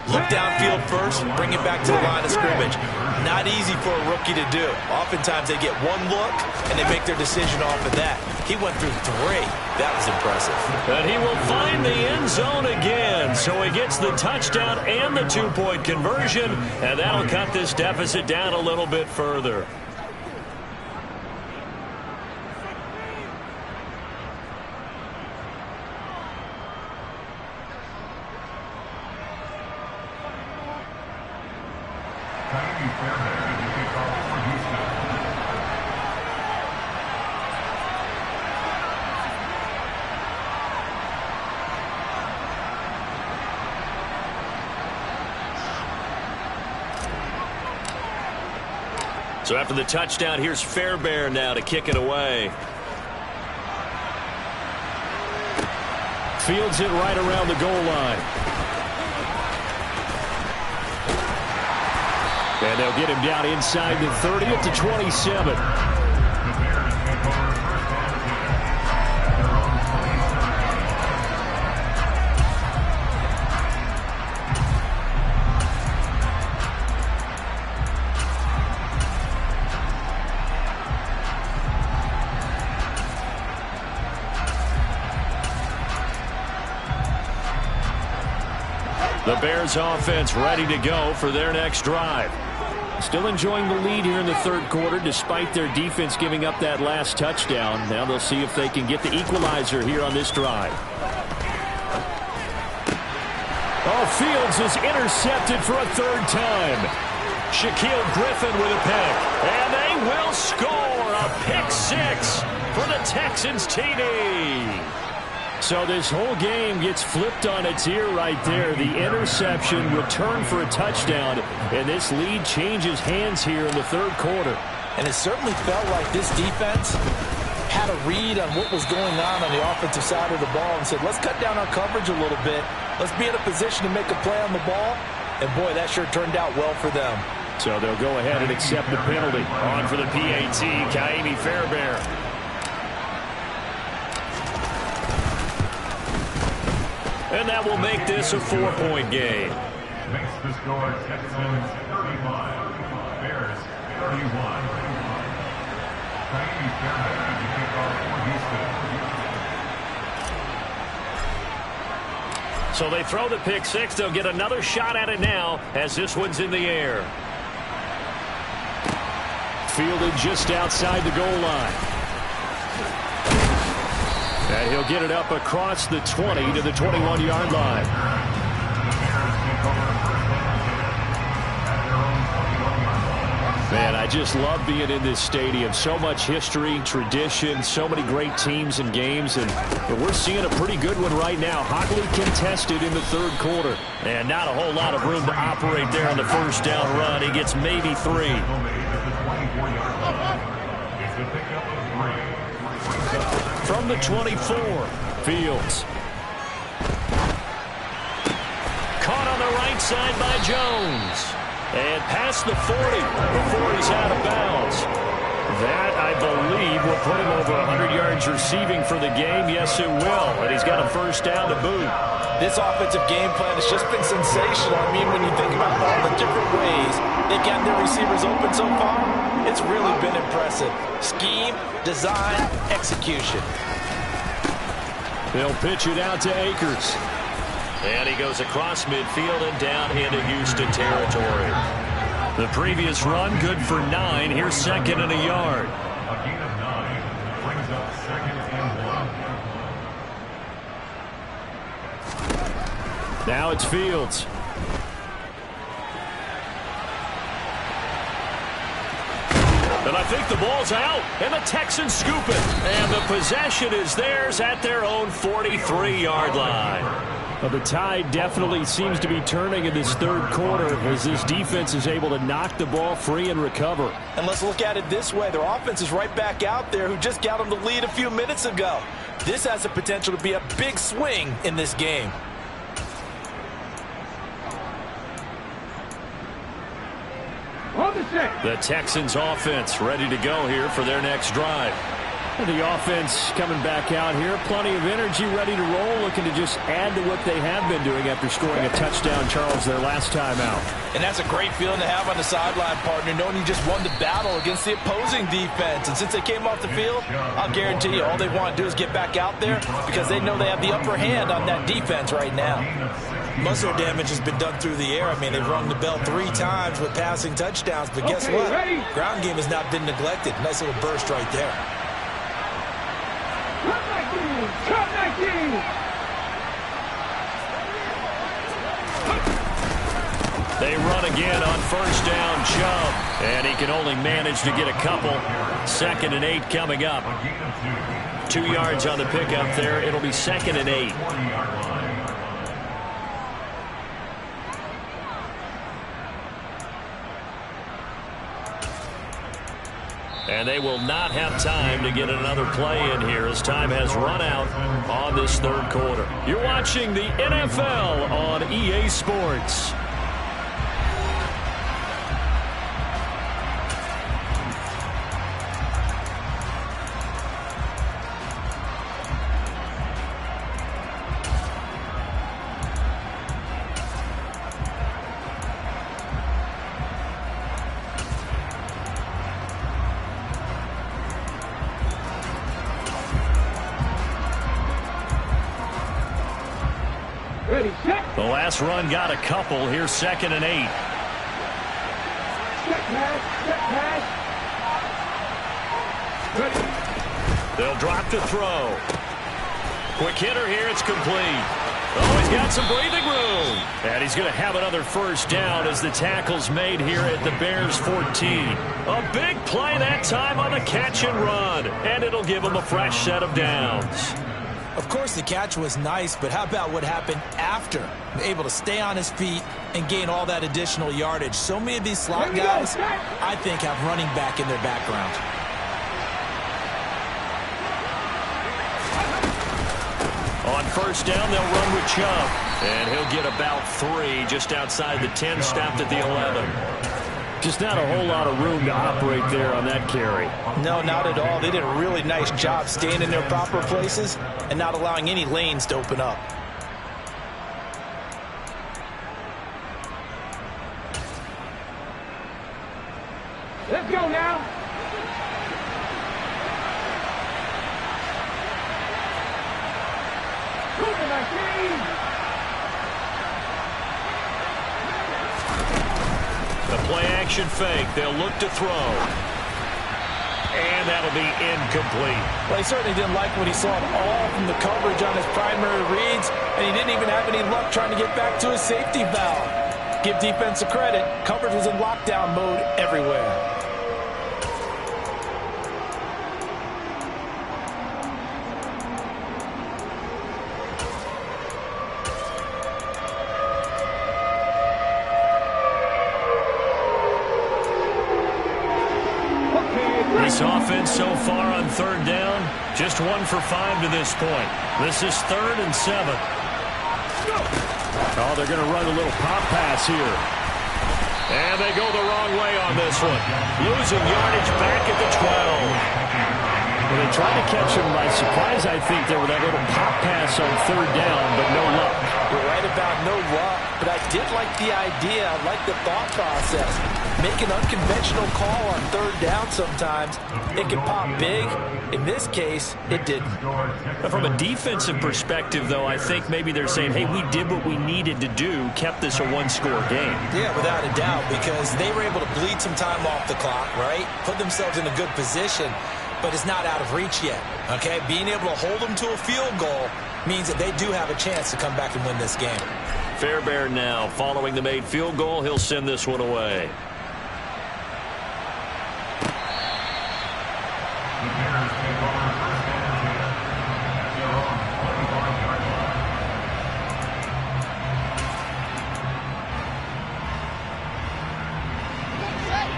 Speaker 4: Look downfield first, bring it back to the line of scrimmage. Not easy for a rookie to do. Oftentimes they get one look and they make their decision off of that. He went through 3. That was impressive.
Speaker 1: And he will find the end zone again. So he gets the touchdown and the 2-point conversion, and that'll cut this deficit down a little bit further. So after the touchdown, here's Fairbairn now to kick it away.
Speaker 3: Fields it right around the goal line. And they'll get him down inside the 30 at the 27.
Speaker 1: The Bears offense ready to go for their next drive.
Speaker 3: Still enjoying the lead here in the third quarter despite their defense giving up that last touchdown. Now they'll see if they can get the equalizer here on this drive. Oh, Fields is intercepted for a third time.
Speaker 1: Shaquill Griffin with a pick. And they will score a pick six for the Texans TD.
Speaker 3: So this whole game gets flipped on its ear right there. The interception, return for a touchdown, and this lead changes hands here in the third quarter.
Speaker 2: And it certainly felt like this defense had a read on what was going on the offensive side of the ball and said, let's cut down our coverage a little bit. Let's be in a position to make a play on the ball. And, boy, that sure turned out well for them.
Speaker 3: So they'll go ahead and accept the penalty.
Speaker 1: On for the PAT, Ka'imi Fairbairn. And that will make this a 4-point game.
Speaker 5: Makes the score Texans 35, Bears 31. Ka'imi Fairbairn to kick off for Houston.
Speaker 1: So they throw the pick six. They'll get another shot at it now as this one's in the air.
Speaker 3: Fielded just outside the goal line. And he'll get it up across the 20 to the 21-yard line. Man, I just love being in this stadium. So much history, tradition, so many great teams and games, and we're seeing a pretty good one right now. Hotly contested in the third quarter.
Speaker 1: And not a whole lot of room to operate there on the first down run. He gets maybe 3.
Speaker 3: From the 24, Fields.
Speaker 1: Caught on the right side by Jones. And past the 40 before he's out of bounds. That, I believe, will put him over 100 yards receiving for the game. Yes, it will. And he's got a first down to boot.
Speaker 2: This offensive game plan has just been sensational. I mean, when you think about all the different ways they've gotten their receivers open so far, it's really been impressive. Scheme, design, execution.
Speaker 3: They'll pitch it out to Akers.
Speaker 1: And he goes across midfield and down into Houston territory. The previous run, good for 9. Here's second and a yard.
Speaker 5: A gain of 9 brings up second and 1.
Speaker 3: Now it's Fields.
Speaker 1: And I think the ball's out, and the Texans scoop it. And the possession is theirs at their own 43-yard line.
Speaker 3: Well, the tide definitely seems to be turning in this third quarter as this defense is able to knock the ball free and recover.
Speaker 2: And let's look at it this way. Their offense is right back out there who just got them the lead a few minutes ago. This has the potential to be a big swing in this game.
Speaker 1: The Texans offense ready to go here for their next drive.
Speaker 3: The offense coming back out here. Plenty of energy, ready to roll, looking to just add to what they have been doing after scoring a touchdown, Charles, their last time out.
Speaker 2: And that's a great feeling to have on the sideline, partner, knowing you just won the battle against the opposing defense. And since they came off the field, I'll guarantee you all they want to do is get back out there because they know they have the upper hand on that defense right now. Most of their damage has been done through the air. I mean, they've rung the bell 3 times with passing touchdowns, but guess what? Ground game has not been neglected. Nice little burst right there.
Speaker 1: They run again on first down, Chubb. And he can only manage to get a couple. Second and 8 coming up. 2 yards on the pickup there. It'll be second and 8. And they will not have time to get another play in here as time has run out on this third quarter. You're watching the NFL on EA Sports. The last run got a couple. Here's 2nd and 8. They'll drop to throw. Quick hitter here. It's complete. Oh, he's got some breathing room. And he's going to have another first down as the tackle's made here at the Bears 14. A big play that time on the catch and run. And it'll give him a fresh set of downs.
Speaker 4: Of course, the catch was nice, but how about what happened after? Able to stay on his feet and gain all that additional yardage. So many of these slot guys, I think, have running back in their background.
Speaker 1: On first down, they'll run with Chubb. And he'll get about 3 just outside the 10, stopped at the 11.
Speaker 3: Just not a whole lot of room to operate there on that carry.
Speaker 4: No, not at all. They did a really nice job staying in their proper places and not allowing any lanes to open up.
Speaker 6: Let's go now. Moving my team.
Speaker 1: The play-action fake. They'll look to throw. And that'll be incomplete.
Speaker 4: Well, he certainly didn't like what he saw at all from the coverage on his primary reads, and he didn't even have any luck trying to get back to his safety valve. Give defense a credit. Coverage was in lockdown mode everywhere.
Speaker 1: This offense so far on third down, just 1 for 5 to this point. This is 3rd and 7.
Speaker 3: Oh, they're going to run a little pop pass here.
Speaker 1: And they go the wrong way on this one. Losing yardage back at the 12.
Speaker 3: Well, they tried to catch him by surprise, I think, there with that little pop pass on third down, but no luck.
Speaker 4: You're right about no luck, but I did like the idea. I like the thought process. Make an unconventional call on third down sometimes. It can pop big. In this case, it didn't.
Speaker 1: From a defensive perspective, though, I think maybe they're saying, hey, we did what we needed to do, kept this a one-score game.
Speaker 4: Yeah, without a doubt, because they were able to bleed some time off the clock, right? Put themselves in a good position, but it's not out of reach yet, okay? Being able to hold them to a field goal means that they do have a chance to come back and win this game.
Speaker 1: Fairbairn now, following the made field goal, he'll send this one away.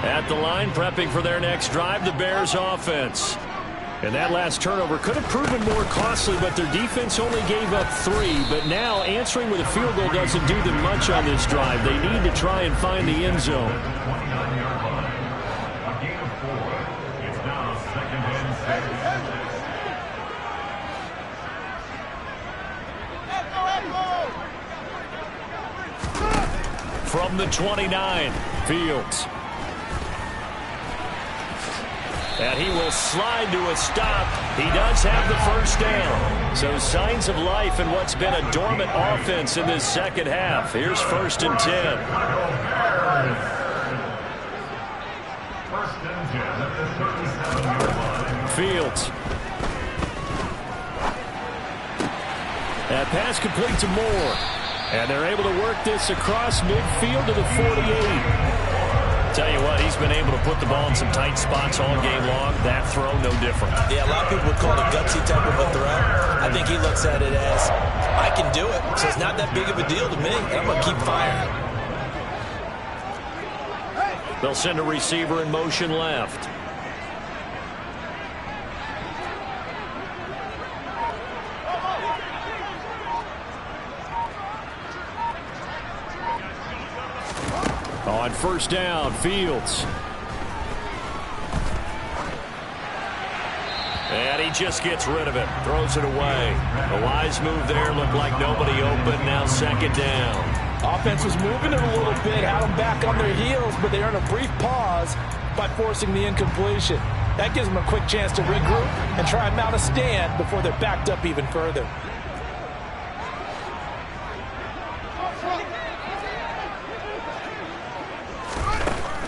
Speaker 1: At the line, prepping for their next drive, the Bears offense. And that last turnover could have proven more costly, but their defense only gave up 3. But now answering with a field goal doesn't do them much on this drive. They need to try and find the end zone.
Speaker 5: 29-yard line. A gain of 4. It's now 2nd and 6.
Speaker 1: From the 29, Fields. And he will slide to a stop. He does have the first down. So signs of life in what's been a dormant offense in this second half. Here's 1st and 10.
Speaker 5: 1st and 10 at the 37-yard line.
Speaker 1: Fields. That pass complete to Moore. And they're able to work this across midfield to the 48. Tell you what, he's been able to put the ball in some tight spots all game long. That throw, no different.
Speaker 4: Yeah, a lot of people would call it a gutsy type of a throw. I think he looks at it as, I can do it, so it's not that big of a deal to me. I'm going to keep firing.
Speaker 1: They'll send a receiver in motion left.
Speaker 3: on first down, Fields.
Speaker 1: And he just gets rid of it, throws it away. A wise move there, looked like nobody open, now second down.
Speaker 2: Offense was moving it a little bit, had them back on their heels, but they earned a brief pause by forcing the incompletion. That gives them a quick chance to regroup and try and mount a stand before they're backed up even further.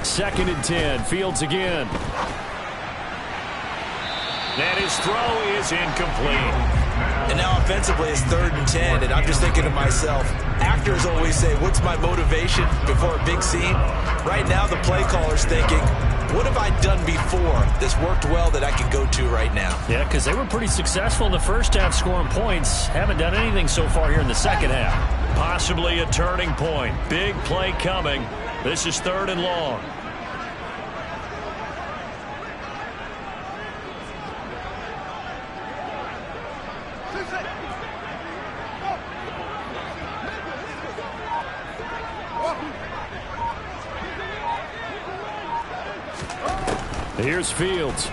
Speaker 3: Second and 10, Fields again.
Speaker 1: And his throw is incomplete.
Speaker 4: And now offensively it's 3rd and 10, and I'm just thinking to myself, actors always say, what's my motivation before a big scene? Right now the play caller's thinking, what have I done before that's worked well that I can go to right now?
Speaker 3: Yeah, because they were pretty successful in the first half scoring points. Haven't done anything so far here in the second half.
Speaker 1: Possibly a turning point. Big play coming. This is 3rd and long.
Speaker 3: Here's Fields.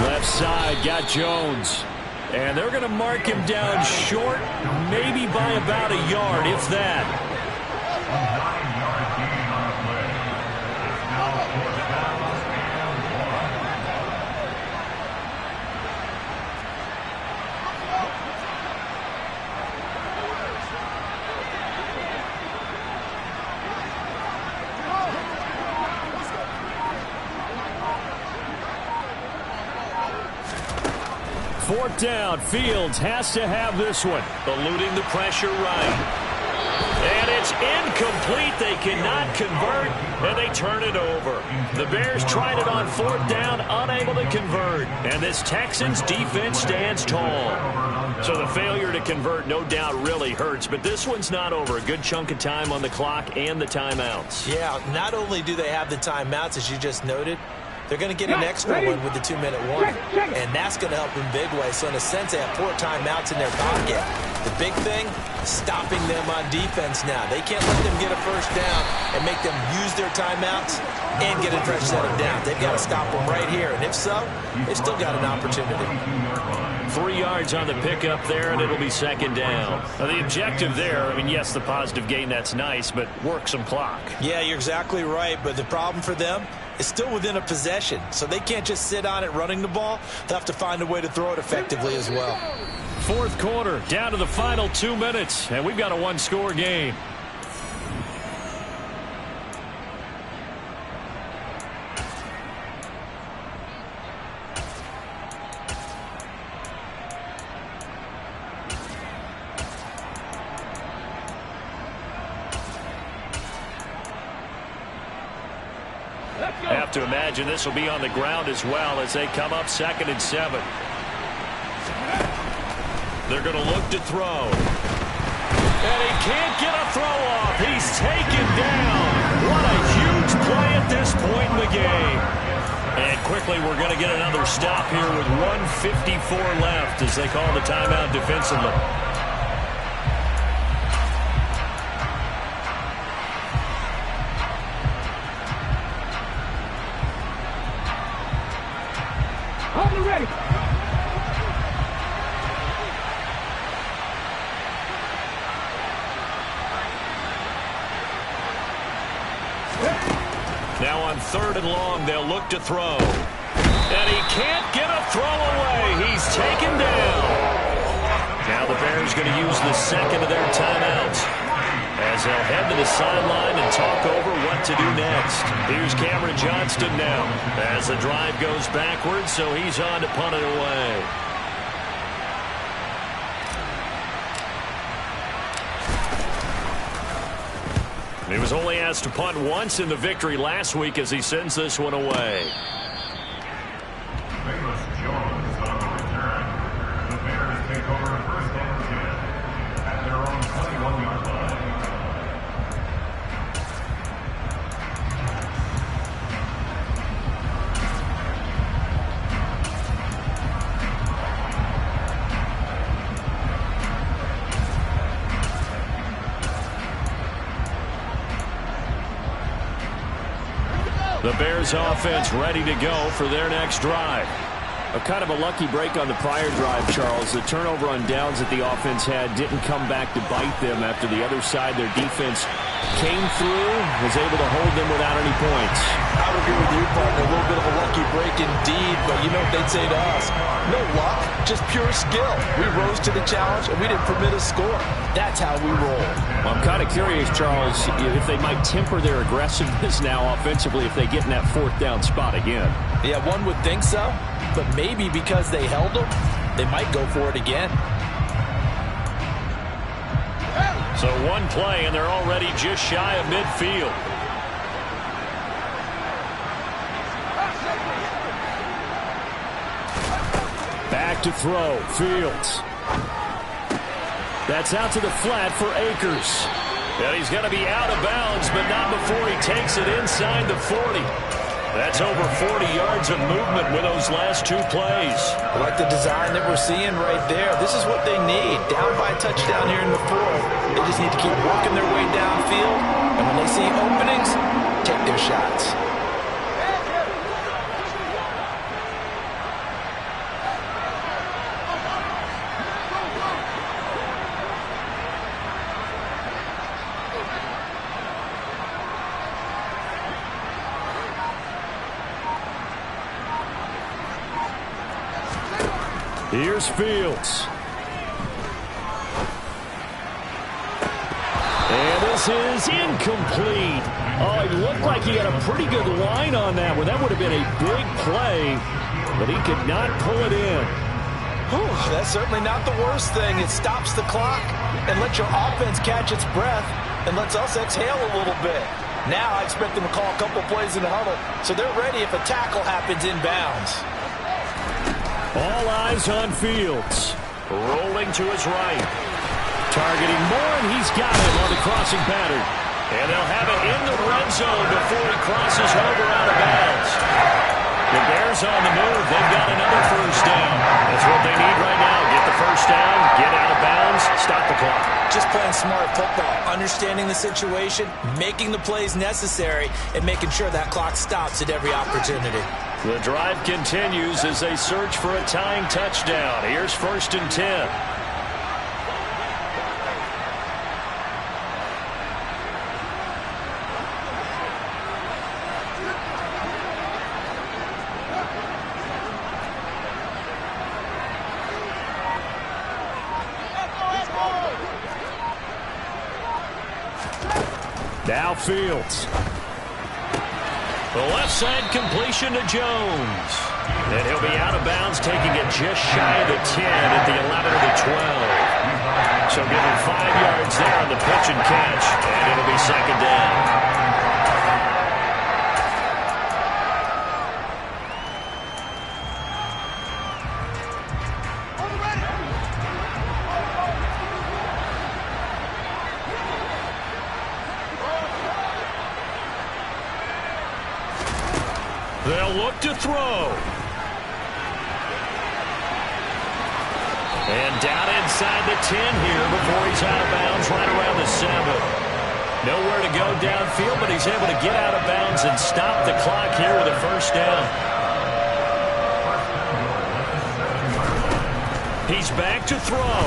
Speaker 3: Left side, got Jones. And they're going to mark him down short, maybe by about a yard, if that.
Speaker 5: 9-yard gain on the play. It's now 4th down
Speaker 3: Fourth down, Fields has to have this one.
Speaker 1: Eluding the pressure right. And it's incomplete. They cannot convert, and they turn it over. The Bears tried it on 4th down, unable to convert. And this Texans defense stands tall. So the failure to convert, no doubt, really hurts. But this one's not over. A good chunk of time on the clock and the timeouts.
Speaker 4: Yeah, not only do they have the timeouts, as you just noted, they're going to get an extra one with the 2-minute warning. And that's going to help in big way. So in a sense, they have 4 timeouts in their pocket. The big thing, stopping them on defense now. They can't let them get a first down and make them use their timeouts and get a fresh set of down. They've got to stop them right here. And if so, they've still got an opportunity.
Speaker 1: 3 yards on the pickup there, and it'll be second down.
Speaker 3: Now, the objective there, I mean, yes, the positive gain, that's nice, but work some clock.
Speaker 4: Yeah, you're exactly right. But the problem for them, it's still within a possession, so they can't just sit on it running the ball. They'll have to find a way to throw it effectively as well.
Speaker 3: Fourth quarter, down to the final 2 minutes, and we've got a one-score game. Have to imagine this will be on the ground as well as they come up 2nd and 7.
Speaker 1: They're going to look to throw. And he can't get a throw off. He's taken down. What a huge play at this point in the game. And quickly we're going to get another stop here with 1:54 left as they call the timeout defensively.
Speaker 6: Ready.
Speaker 1: Now on 3rd and long, they'll look to throw. And he can't get a throw away. He's taken down. Now the Bears going to use the second of their timeouts as they'll head to the sideline and talk over what to do next. Here's Cameron Johnston now as the drive goes backwards, so he's on to punt it away. He was only asked to punt once in the victory last week as he sends this one away.
Speaker 5: Bayless Jones on the return. The Bears take over 1st and 10 at their own 21-yard line.
Speaker 3: The Bears offense ready to go for their next drive. A kind of a lucky break on the prior drive, Charles. The turnover on downs that the offense had didn't come back to bite them after the other side. Their defense came through, was able to hold them without any points.
Speaker 2: I would agree with you, partner. A little bit of a lucky break indeed, but you know what they'd say to us? No luck, just pure skill. We rose to the challenge, and we didn't permit a score. That's how we roll.
Speaker 3: Well, I'm kind of curious, Charles, if they might temper their aggressiveness now offensively if they get in that fourth down spot again.
Speaker 2: Yeah, one would think so, but maybe because they held them, they might go for it again.
Speaker 1: So one play, and they're already just shy of midfield.
Speaker 3: Back to throw, Fields. That's out to the flat for Akers.
Speaker 1: And he's going to be out of bounds, but not before he takes it inside the 40. That's over 40 yards of movement with those last two plays.
Speaker 2: I like the design that we're seeing right there. This is what they need. Down by a touchdown here in the fourth. They just need to keep working their way downfield. And when they see openings, take their shots.
Speaker 3: Here's Fields. And this is incomplete. Oh, it looked like he had a pretty good line on that one. That would have been a big play, but he could not pull it in.
Speaker 2: Whew, that's certainly not the worst thing. It stops the clock and lets your offense catch its breath and lets us exhale a little bit. Now I expect them to call a couple plays in the huddle, so they're ready if a tackle happens inbounds.
Speaker 3: All eyes on Fields.
Speaker 1: Rolling to his right.
Speaker 3: Targeting Moore, and he's got him on the crossing pattern.
Speaker 1: And they'll have it in the red zone before he crosses over out of bounds. The Bears on the move. They've got another first down. That's what they need right now. Get the first down, get out of bounds, stop the clock.
Speaker 2: Just playing smart football, understanding the situation, making the plays necessary, and making sure that clock stops at every opportunity.
Speaker 1: The drive continues as they search for a tying touchdown. Here's 1st and 10.
Speaker 3: Now Fields.
Speaker 1: The left side completion to Jones. And he'll be out of bounds, taking it just shy of the 10 at the 11 or the 12. So give him 5 yards there on the pitch and catch, and it'll be second down. They'll look to throw. And down inside the 10 here before he's out of bounds right around the 7. Nowhere to go downfield, but he's able to get out of bounds and stop the clock here with a first down. He's back to throw.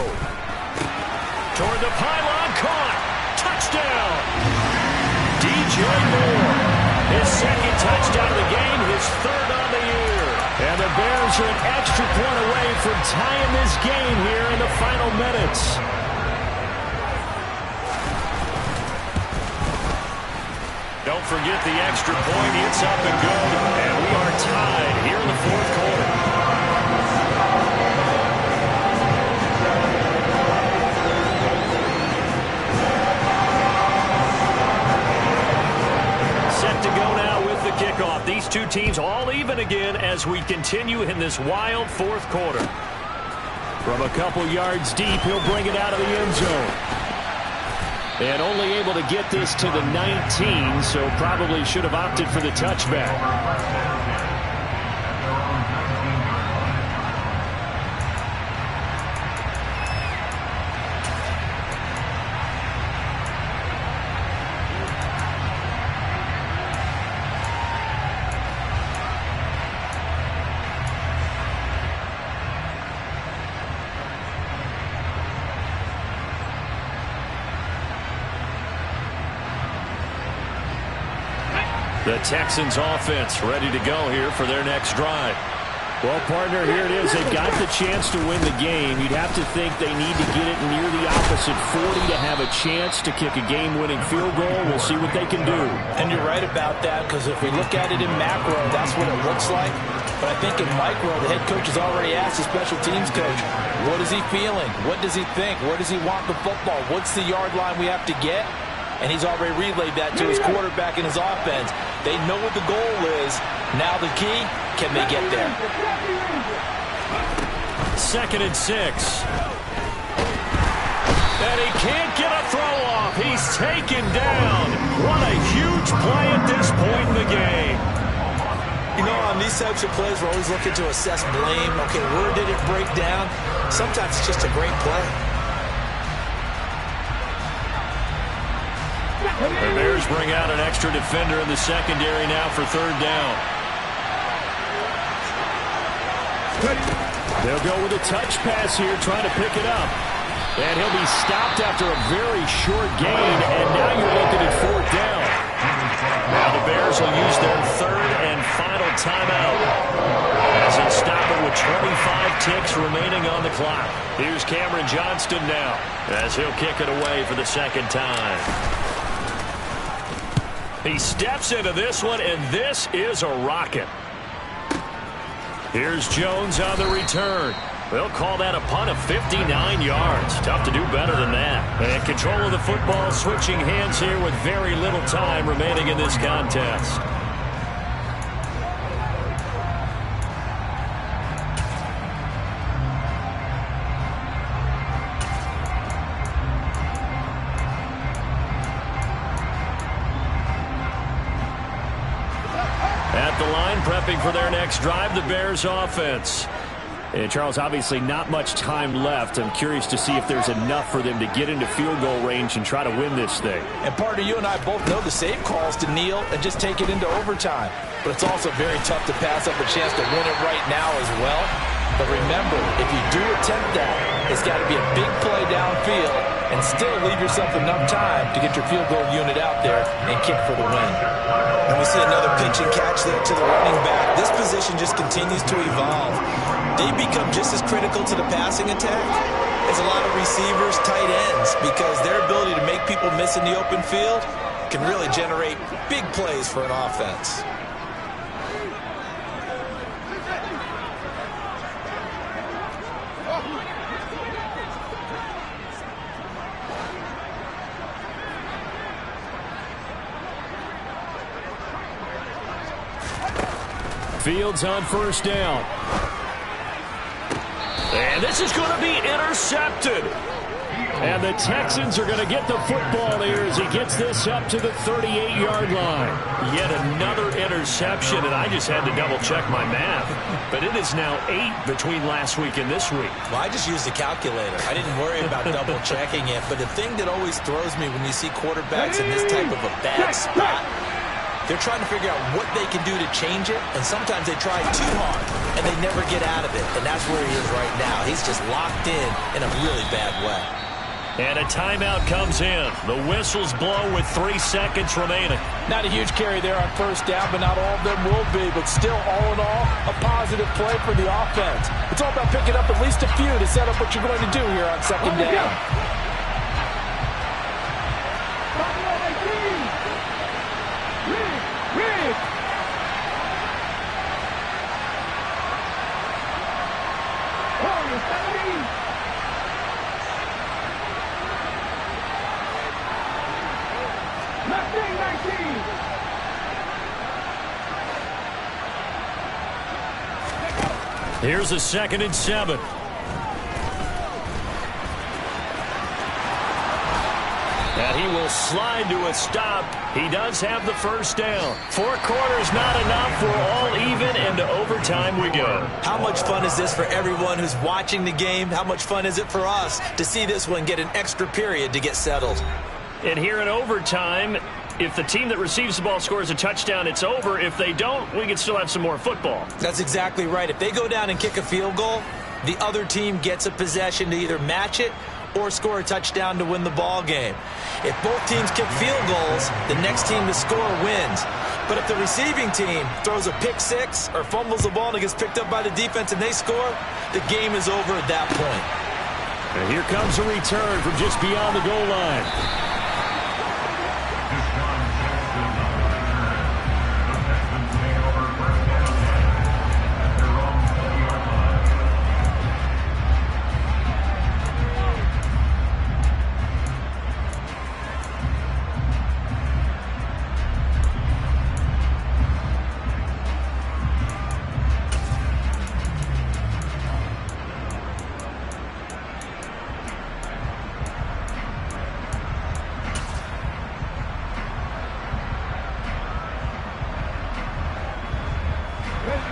Speaker 1: Toward the pylon, caught. Touchdown. DJ Moore. His second touchdown of the game, his third on the year.
Speaker 3: And the Bears are an extra point away from tying this game here in the final minutes.
Speaker 1: Don't forget the extra point. It's up and good. And we are tied here in the fourth quarter. To go now with the kickoff. These two teams all even again as we continue in this wild fourth quarter.
Speaker 3: From a couple yards deep, he'll bring it out of the end zone. And only able to get this to the 19, so probably should have opted for the touchback.
Speaker 1: The Texans offense ready to go here for their next drive.
Speaker 3: Well, partner, here it is. They've got the chance to win the game. You'd have to think they need to get it near the opposite 40 to have a chance to kick a game-winning field goal. We'll see what they can do.
Speaker 2: And you're right about that, because if we look at it in macro, that's what it looks like. But I think in micro, the head coach has already asked the special teams coach, what is he feeling? What does he think? Where does he want the football? What's the yard line we have to get? And he's already relayed that to his quarterback and his offense. They know what the goal is. Now the key, can they get there?
Speaker 1: 2nd and 6. And he can't get a throw off. He's taken down. What a huge play at this point in the game.
Speaker 4: You know, on these types of plays, we're always looking to assess blame. Okay, where did it break down? Sometimes it's just a great play.
Speaker 1: The Bears bring out an extra defender in the secondary now for 3rd down.
Speaker 3: They'll go with a touch pass here, trying to pick it up. And he'll be stopped after a very short gain, and now you're looking at 4th down.
Speaker 1: Now the Bears will use their 3rd and final timeout as they stop it with 25 ticks remaining on the clock. Here's Cameron Johnston now as he'll kick it away for the 2nd time. He steps into this one, and this is a rocket. Here's Jones on the return. They'll call that a punt of 59 yards. Tough to do better than that. And control of the football switching hands here with very little time remaining in this contest. At the line, prepping for their next drive, the Bears offense.
Speaker 3: And Charles, obviously not much time left. I'm curious to see if there's enough for them to get into field goal range and try to win this thing.
Speaker 2: And partner, you and I both know the safe calls to kneel and just take it into overtime. But it's also very tough to pass up a chance to win it right now as well. But remember, if you do attempt that, it's got to be a big play downfield and still leave yourself enough time to get your field goal unit out there and kick for the win.
Speaker 4: And we see another pitch and catch there to the running back. This position just continues to evolve. They become just as critical to the passing attack as a lot of receivers, tight ends, because their ability to make people miss in the open field can really generate big plays for an offense.
Speaker 3: Fields on 1st down.
Speaker 1: And this is going to be intercepted.
Speaker 3: And the Texans are going to get the football here as he gets this up to the 38-yard line.
Speaker 1: Yet another interception, and I just had to double-check my math. But it is now 8 between last week and this week.
Speaker 4: Well, I just used a calculator. I didn't worry about double-checking it. But the thing that always throws me when you see quarterbacks in this type of a bad spot, they're trying to figure out what they can do to change it, and sometimes they try too hard, and they never get out of it. And that's where he is right now. He's just locked in a really bad way.
Speaker 1: And a timeout comes in. The whistles blow with 3 seconds remaining.
Speaker 2: Not a huge carry there on 1st down, but not all of them will be. But still, all in all, a positive play for the offense. It's all about picking up at least a few to set up what you're going to do here on 2nd down.
Speaker 1: Here's a 2nd and 7. And he will slide to a stop. He does have the 1st down. 4 quarters not enough. We're all even, and to overtime we go.
Speaker 4: How much fun is this for everyone who's watching the game? How much fun is it for us to see this one get an extra period to get settled?
Speaker 1: And here in overtime, if the team that receives the ball scores a touchdown, it's over. If they don't, we can still have some more football.
Speaker 4: That's exactly right. If they go down and kick a field goal, the other team gets a possession to either match it or score a touchdown to win the ball game. If both teams kick field goals, the next team to score wins. But if the receiving team throws a pick six or fumbles the ball and it gets picked up by the defense and they score, the game is over at that point.
Speaker 3: And here comes a return from just beyond the goal line.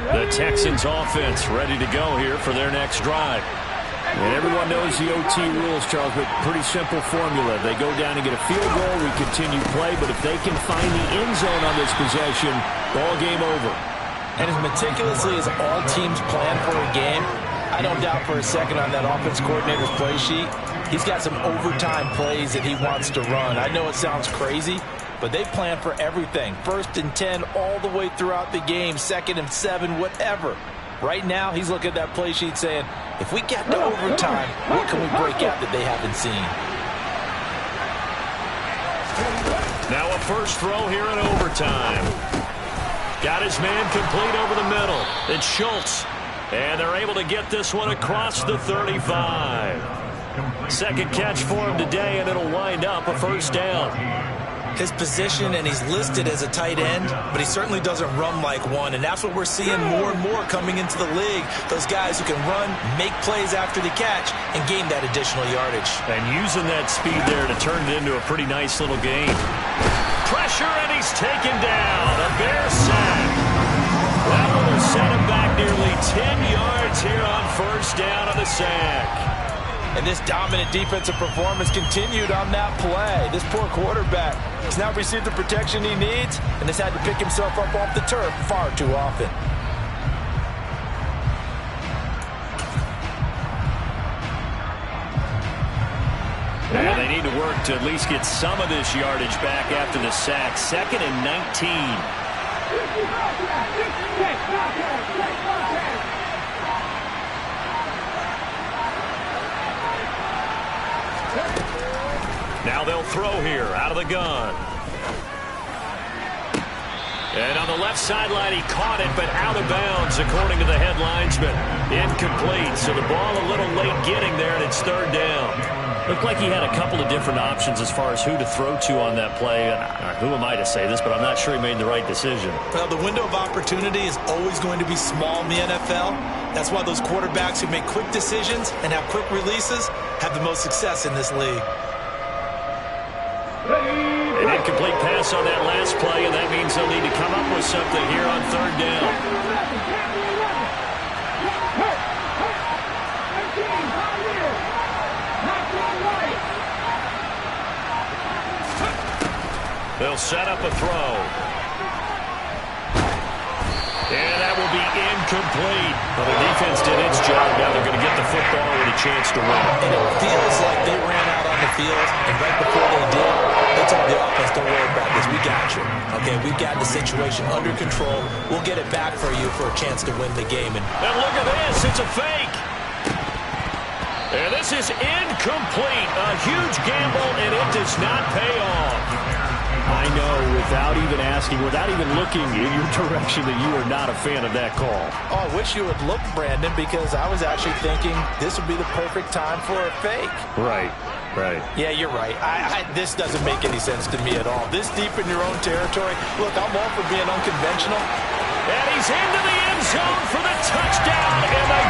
Speaker 3: The Texans offense ready to go here for their next drive. And everyone knows the OT rules, Charles, but pretty simple formula. They go down and get a field goal, we continue play, but if they can find the end zone on this possession, ball game over.
Speaker 2: And as meticulously as all teams plan for a game, I don't doubt for a second on that offense coordinator's play sheet, he's got some overtime plays that he wants to run. I know it sounds crazy, but they plan for everything. 1st and 10 all the way throughout the game, 2nd and 7, whatever. Right now, he's looking at that play sheet saying, if we get to overtime, what can we break out that they haven't seen?
Speaker 1: Now a first throw here in overtime. Got his man complete over the middle. It's Schultz. And they're able to get this one across the 35. Second catch for him today, and it'll wind up a first down.
Speaker 4: His position, and he's listed as a tight end, but he certainly doesn't run like one, and that's what we're seeing more and more coming into the league. Those guys who can run, make plays after the catch, and gain that additional yardage.
Speaker 1: And using that speed there to turn it into a pretty nice little game. Pressure, and he's taken down. A Bear sack. That one will set him back nearly 10 yards here on first down on the sack.
Speaker 2: And this dominant defensive performance continued on that play. This poor quarterback has now received the protection he needs and has had to pick himself up off the turf far too often.
Speaker 1: And they need to work to at least get some of this yardage back after the sack. 2nd and 19. Now they'll throw here out of the gun. And on the left sideline, he caught it, but out of bounds, according to the head linesman. Incomplete, so the ball a little late getting there, and it's 3rd down. Looked like he had a couple of different options as far as who to throw to on that play. Who am I to say this, but I'm not sure he made the right decision.
Speaker 4: Well, the window of opportunity is always going to be small in the NFL. That's why those quarterbacks who make quick decisions and have quick releases have the most success in this league.
Speaker 1: An incomplete pass on that last play, and that means they'll need to come up with something here on 3rd down. They'll set up a throw. And that will be incomplete. Well, the defense did its job. Now they're going to get the football with a chance to win.
Speaker 2: And it feels like they ran out on the field, and right before they did, they told the offense, don't worry about this. We got you. Okay, we've got the situation under control. We'll get it back for you for a chance to win the game.
Speaker 1: And look at this. It's a fake. And this is incomplete. A huge gamble, and it does not pay off.
Speaker 3: I know, without even asking, without even looking in your direction, that you are not a fan of that call.
Speaker 2: Oh, I wish you would look, Brandon, because I was actually thinking this would be the perfect time for a fake.
Speaker 3: Right.
Speaker 2: Yeah, you're right. This doesn't make any sense to me at all. This deep in your own territory, look, I'm all for being unconventional.
Speaker 1: And he's into the end zone for the touchdown, and the